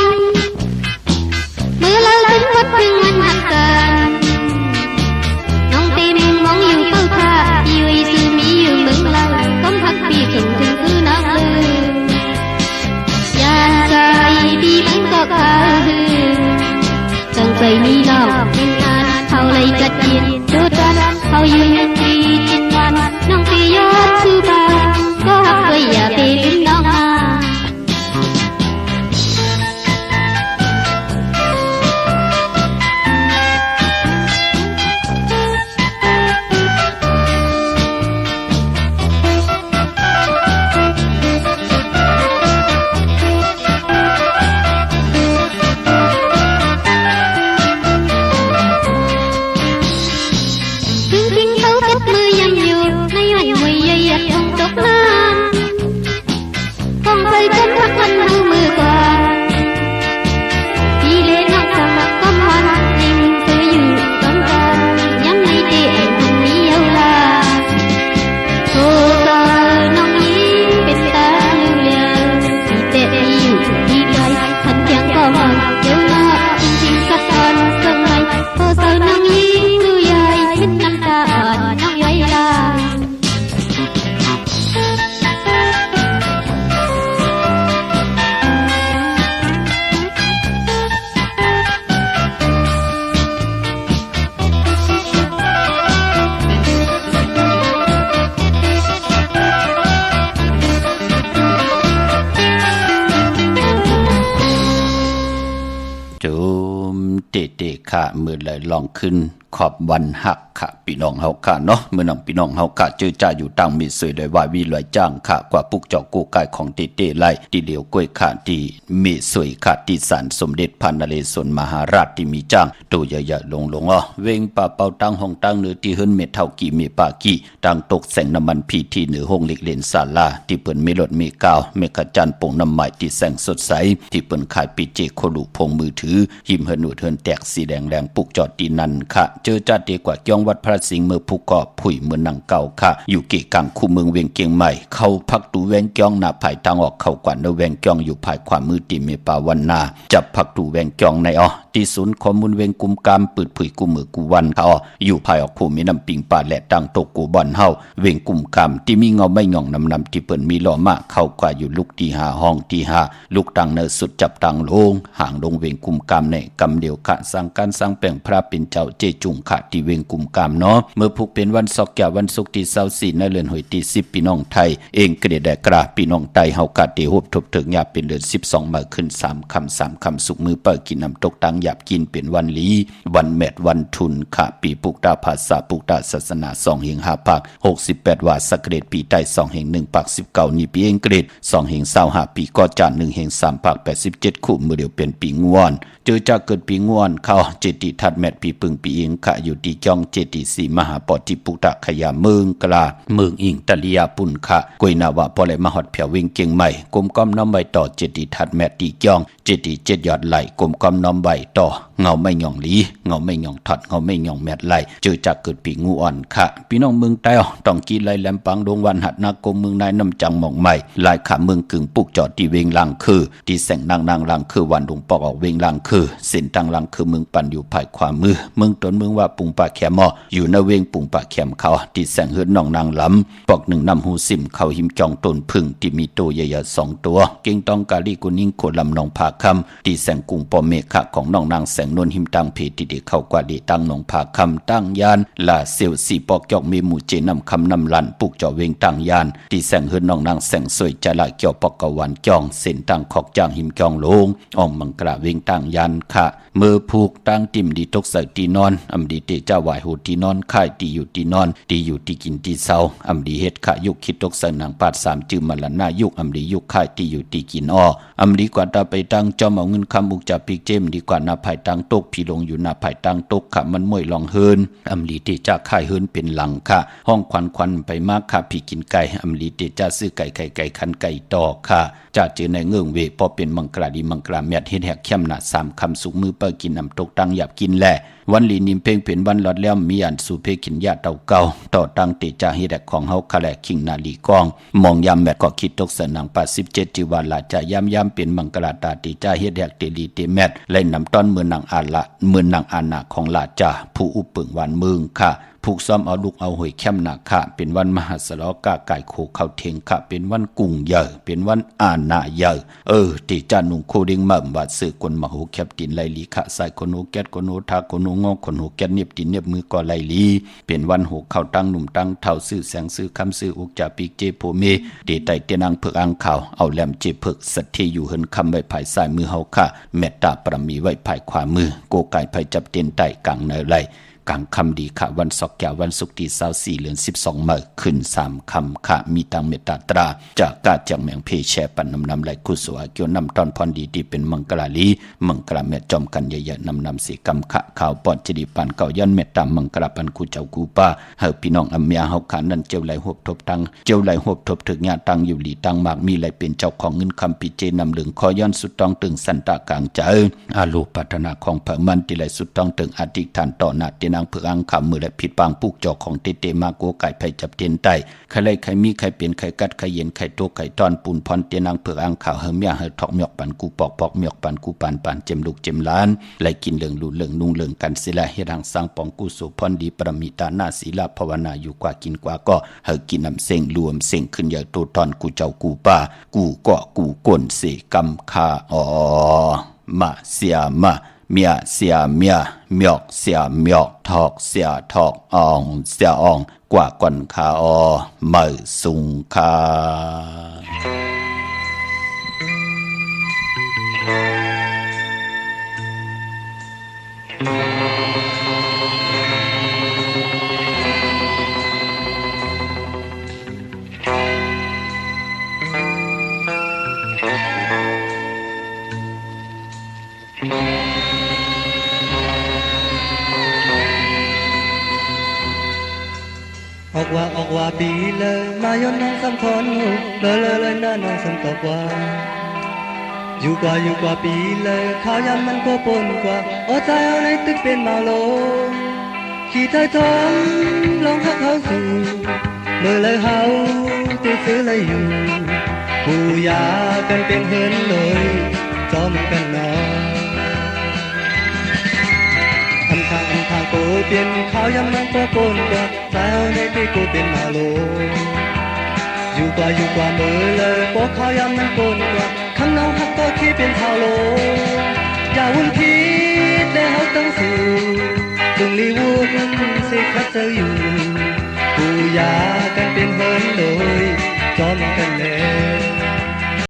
นเมื่อเราถึงวัดถึงวันหักกันน้องเต็มมองอยู่เฝ้าท่าอยู่อีซื่อมีอยู่เมืองเราก้มพักปีถึงคือนักเลยยานใจพี่มันก็ขาหือจังใจมีน้องเป็นงานเขาเลยกัดเย็นดูดันเขาอยู่ยังดีจิตวันน้องตียอดคือบ้านก็หักไว้อย่าไปลืมน้องมาค่ะมือเลยลองขึ้นขอบวันหักค่ะพี่น้องเฮาค่ะเนาะเมื่อน้องพี่น้องเฮาค่ะเจอจ่าอยู่ตั้งมีสวยเลยว่าวีลอยจ้างค่ะกว่าปุกเจาะกูกายของเต้ไล่ที่เหลียวกล้วยค่ะที่มีสวยค่ะที่ศาลสมเด็จพระนเรศวรมหาราชที่มีจ้างตัวใหญ่ๆลงเวงป่าเป่าตั้งห้องตั้งเนื้อที่เฮิรนเม็ดเท่ากี่มีปากี่ตั้งตกแสงน้ำมันพีที่เหนือห้องเล็กเลนศาลาที่เปิ้นมีรถมีกาวเมกะจันป่งน้ำใหม่ที่แสงสดใสที่เปิ้นขายปีเจโคลูพงมือถือหิมเฮิรนหนูเฮิรนแตกสีแดงแรงปุกจอดที่นั่นค่ะเจอจ่าเดีกว่าย่องวัดพระสิงห์เมื่อผู้ก่อผุยเมืองนังเก่าค่ะอยู่เกกลางคู่เมืองเวียงเกียงใหม่เข้าพักตูแวงจ้องหน้าภายทางออกเข้ากว่าในแวงจ้องอยู่ภายขวามือติเมปาวันนาจับพักตูแวงจ้องในที่ศูนย์ข้อมูลเวงกุมกามปืดผุยกุมมือกูวันเขาอยู่ภายออกผู้มีน้ำปิงป่าและดังตกกูบอนเฮาเวงกุมกามที่มีเงาไม่หย่องนำที่เปิ้นมีล้อมาเข้ากว่าอยู่ลูกที่5ห้องที่5ลูกตังเนอสุดจับตังลงห่างลงเวงกุมกามในกำเดียวค่ะสร้างการสร้างแปลงพระเป็นเจ้าเจจุงค่ะที่เวงกุมกามเนาะเมื่อผูกเป็นวันศอกแก่วันศุกร์ที่24ในเดือนหอยที่10พี่น้องไทยเองก็ได้กราพี่น้องไทยเฮากะได้ฮบทบถึงยาเป็นเดือน12มาขึ้น3คำสุกมือเปิดกินน้ำตกตังหยาบกินเป็นวันลีวันแมดวันทุนค่ะปีปุกตาภาษาปุกตาศาสนา2แห่ง5ภาค68ว่าสักเกตปีใต้2แห่ง1ภาค19นี่ปีเองเกรด2แห่ง25ปีก็จาน1แห่ง3ภาค87คู่มือเดียวเป็นปีงวนเจอจากเกิดปีงวนเข้าเจติทัดแมดปีปึงปีเองค่ะอยู่ที่จ้องเจติสีมหาปอติปุกตะขยาเมืองกลาเมืองอิงตะลียาปุ่นค่ะกวยนาวะพอเลยมาฮอดเพียวเวงเกียงใหม่กลมก้อมน้อมใบต่อเจติทัดแมดตีจ้องเจติ7ยอดไหลกลมก้อมน้อมใบต่อเงาไม่หย่องหลีเงาไม่หย่องถัดเงาไม่หย่องแมดไหลเจอจากเกิดปีงูอ่อนค่ะพี่น้องเมืองใต้ต้องกีไหลแหลมปังดงวันหัดนากรมเมืองนายน้ำจังหม่องใหม่ลายขาเมืองกึ่งปุกจอดที่เวงลังคือที่แสงนางลังคือวันดงปอกออกเวงลังคือเส้นทางลังคือเมืองปันอยู่ภายขวามือเมืองต้นเมือง นึงว่าปุงปะแขมอยู่ในเวงปุงปะแขมเขาที่แสงเฮือนน้องนางลำปอกหนึ่งนำหูซิมเขาหิมจองต้นพึ่งที่มีตัวใหญ่ๆ2ตัวเก่งต้องกาลีกุนิ่งโคลำนองผาคำที่แสงกุงปอเมฆะของน้องนางแสงนวลหิมตังเพติเดเข้ากว่าดีตั้งนองผาคำตั้งยานลาเซียวสีปอกจอกเมหมู่เจนำคำนำลันปุกเจาะเวงตั้งยานที่แสงเฮือนน้องนางแสงสวยจะละเกี่ยวปอกกะวันจองเส้นตั้งขอกจางหิมจองลงอ่องมังกระเวงตั้งยานค่ะมือผูกตั้งติ่มดีตกใส่ตีนอนอำดีเตเจ้าไหวหูตีนอนค่ายตีอยู่ตีนอนตีอยู่ตีกินตีเศร้าอำดีเฮ็ดขะยุกคิดตกใส่นางปาด3จื้อมันละหน้ายุกอำดียุกค่ายตีอยู่ตีกินอ้ออำดีกว่าตาไปตั้งจอมเอาเงินคำบุกจับปีกเจมดีกว่าหน้าภายตั้งตกพี่ลงอยู่หน้าภายตั้งตกขะมันมวยลองเฮินอำดีเตเจ้าค่ายเฮินเป็นหลังค่ะห้องควันไปมากค่ะพี่กินไก่อำดีเตเจ้าซื้อไก่คันไก่ต่อค่ะจะเจอในเงื่องเวพอเป็นมังกราดีมังกราเมียดเฮ็ดแหกเข้มหนา3คำสุกมือเปิดกินน้ำตกตั้งหยับกินแหละวันลีนิมเพ่งเป็นวันหลอดแล้วมีอันสู่เพกินยาเต่าเก่าต่อตั้งเตจาเฮ็ดแหกของเฮาคะแลคิงนาลีกองมองยามแมดก็คิดตกสนัง87ที่ว่าลาจะยามเป็นมังกราตาเตจาเฮ็ดแหกเตลีเตแมดไล่นำต้นมือนางอาละมือนางอาณาของลาจาผู้อุปเปิงวันเมืองค่ะผูกซ้อมเอาลูกเอาหอยแคมหนักค่ะเป็นวันมหาสลกาไก่โคเข้าเทงค่ะเป็นวันกุ่งเยอะเป็นวันอาณาเยอะติจานุงโคดิงมั่มว่าสื่อกวนมโหแคบตินไลลีค่ะใส่คนโหแก๊ดคนโหทาคนโหงอคนโหแก๊ดเนียบตินเนียบมือก็ไลลีเป็นวันโหเข้าตั้งหนุ่มตั้งเท่าซื้อแสงซื้อคำซื้ออุกจาปีกเจโพเมเดไตเตนังเพิกอังข่าวเอาแหลมเจเพิกสัตที่อยู่เหินคำไว้ภายซ้ายมือเฮาค่ะเมตตาปรมีไว้ภายขวามือโกไก่ภายจับเตียนไตกลางเนยไหลกลางคำดีค่ะวันศกแก่วันศุกร์ที่24เดือน12มื้อขึ้น3คำค่ะมีตังเมตตาตราจากกาจากแมงเพแชปันนำไหลกุศลเกี่ยวนำตอนพรดีที่เป็นมังกราลีมังกราเมตจอมกันใหญ่ๆนำสีกำค่ะข่าวปอดจดีปันเก่ายันเมตตามังกราปันกูเจ้ากูป้าเฮาพี่น้องอำเมียเฮาขานั้นเจ้าไหลหบทบตังเจ้าไหลหบทบถึกญาตังอยู่หลีตังมากมีไหลเป็นเจ้าของเงินคำปิเจนำเหลืองคอย้อนสุดต้องตึงสันตากลางใจอาลูปัฒนาของเผ่ามันที่ไหลสุดต้องตึงอธิษฐานต่อหน้าเตนางเพื่ออังคำและผิดปางปุกจอกของเตมาโกไก่ไผ่จับเตียนไตใครไล่ใครมีใครเปลี่ยนใครกัดใครเย็นใครโตไข่ตอนปูนพรเตียนางเผือกอังข่าวเฮเมียเฮทอกหมอกปันกูปอกหมอกปันกูปานเจมลูกเจมล้านไล่กินเหลืองลูเหลืองนุ่งเหลืองกันศิลาเฮ็ดหังสร้างปองกูสุพรดีประมิตาหน้าศีลาภาวนาอยู่กว่ากินกว่าก็เฮกินน้ำเส้งรวมเส้งขึ้นใหญ่โตตอนกูเจ้ากูป้ากูก็กูก้นเสกำคามาเสียมาเมียเสียเมียหมอกเสียหมอกทอกเสียทอกอ่องเสียอ่องกว่าก่อนคามือสุงคาออกว่าปีเลยมายนน้องสำคัญเลยน้าน้องสำตอบว่าอยู่กว่าปีเลยข้าวยำมันก็ปนกว่าใจเอาในตึกเป็นเมาโลขี่ไทยทองลองหักเขาสู่เมื่อเลยเฮาติดซื้อเลยอยู่ผู้ยากันเป็นเหินเลยจอมกันนอนทางโกเปลี่ยนข้าวยำมันก็ปนกว่าใจเอาในตึกเป็นเมาโลอยู่กว่าเมื่อเลยพวกข้าวยำมันปนกว่าข้างนอกหักก็ขี้เป็นเท่าโลอย่าวุ่นคิดได้เฮาตั้งสู่จึงลีวุ่นสิคัดเจออยู่ผู้ยากันเป็นเหินเลยจอมกันแน่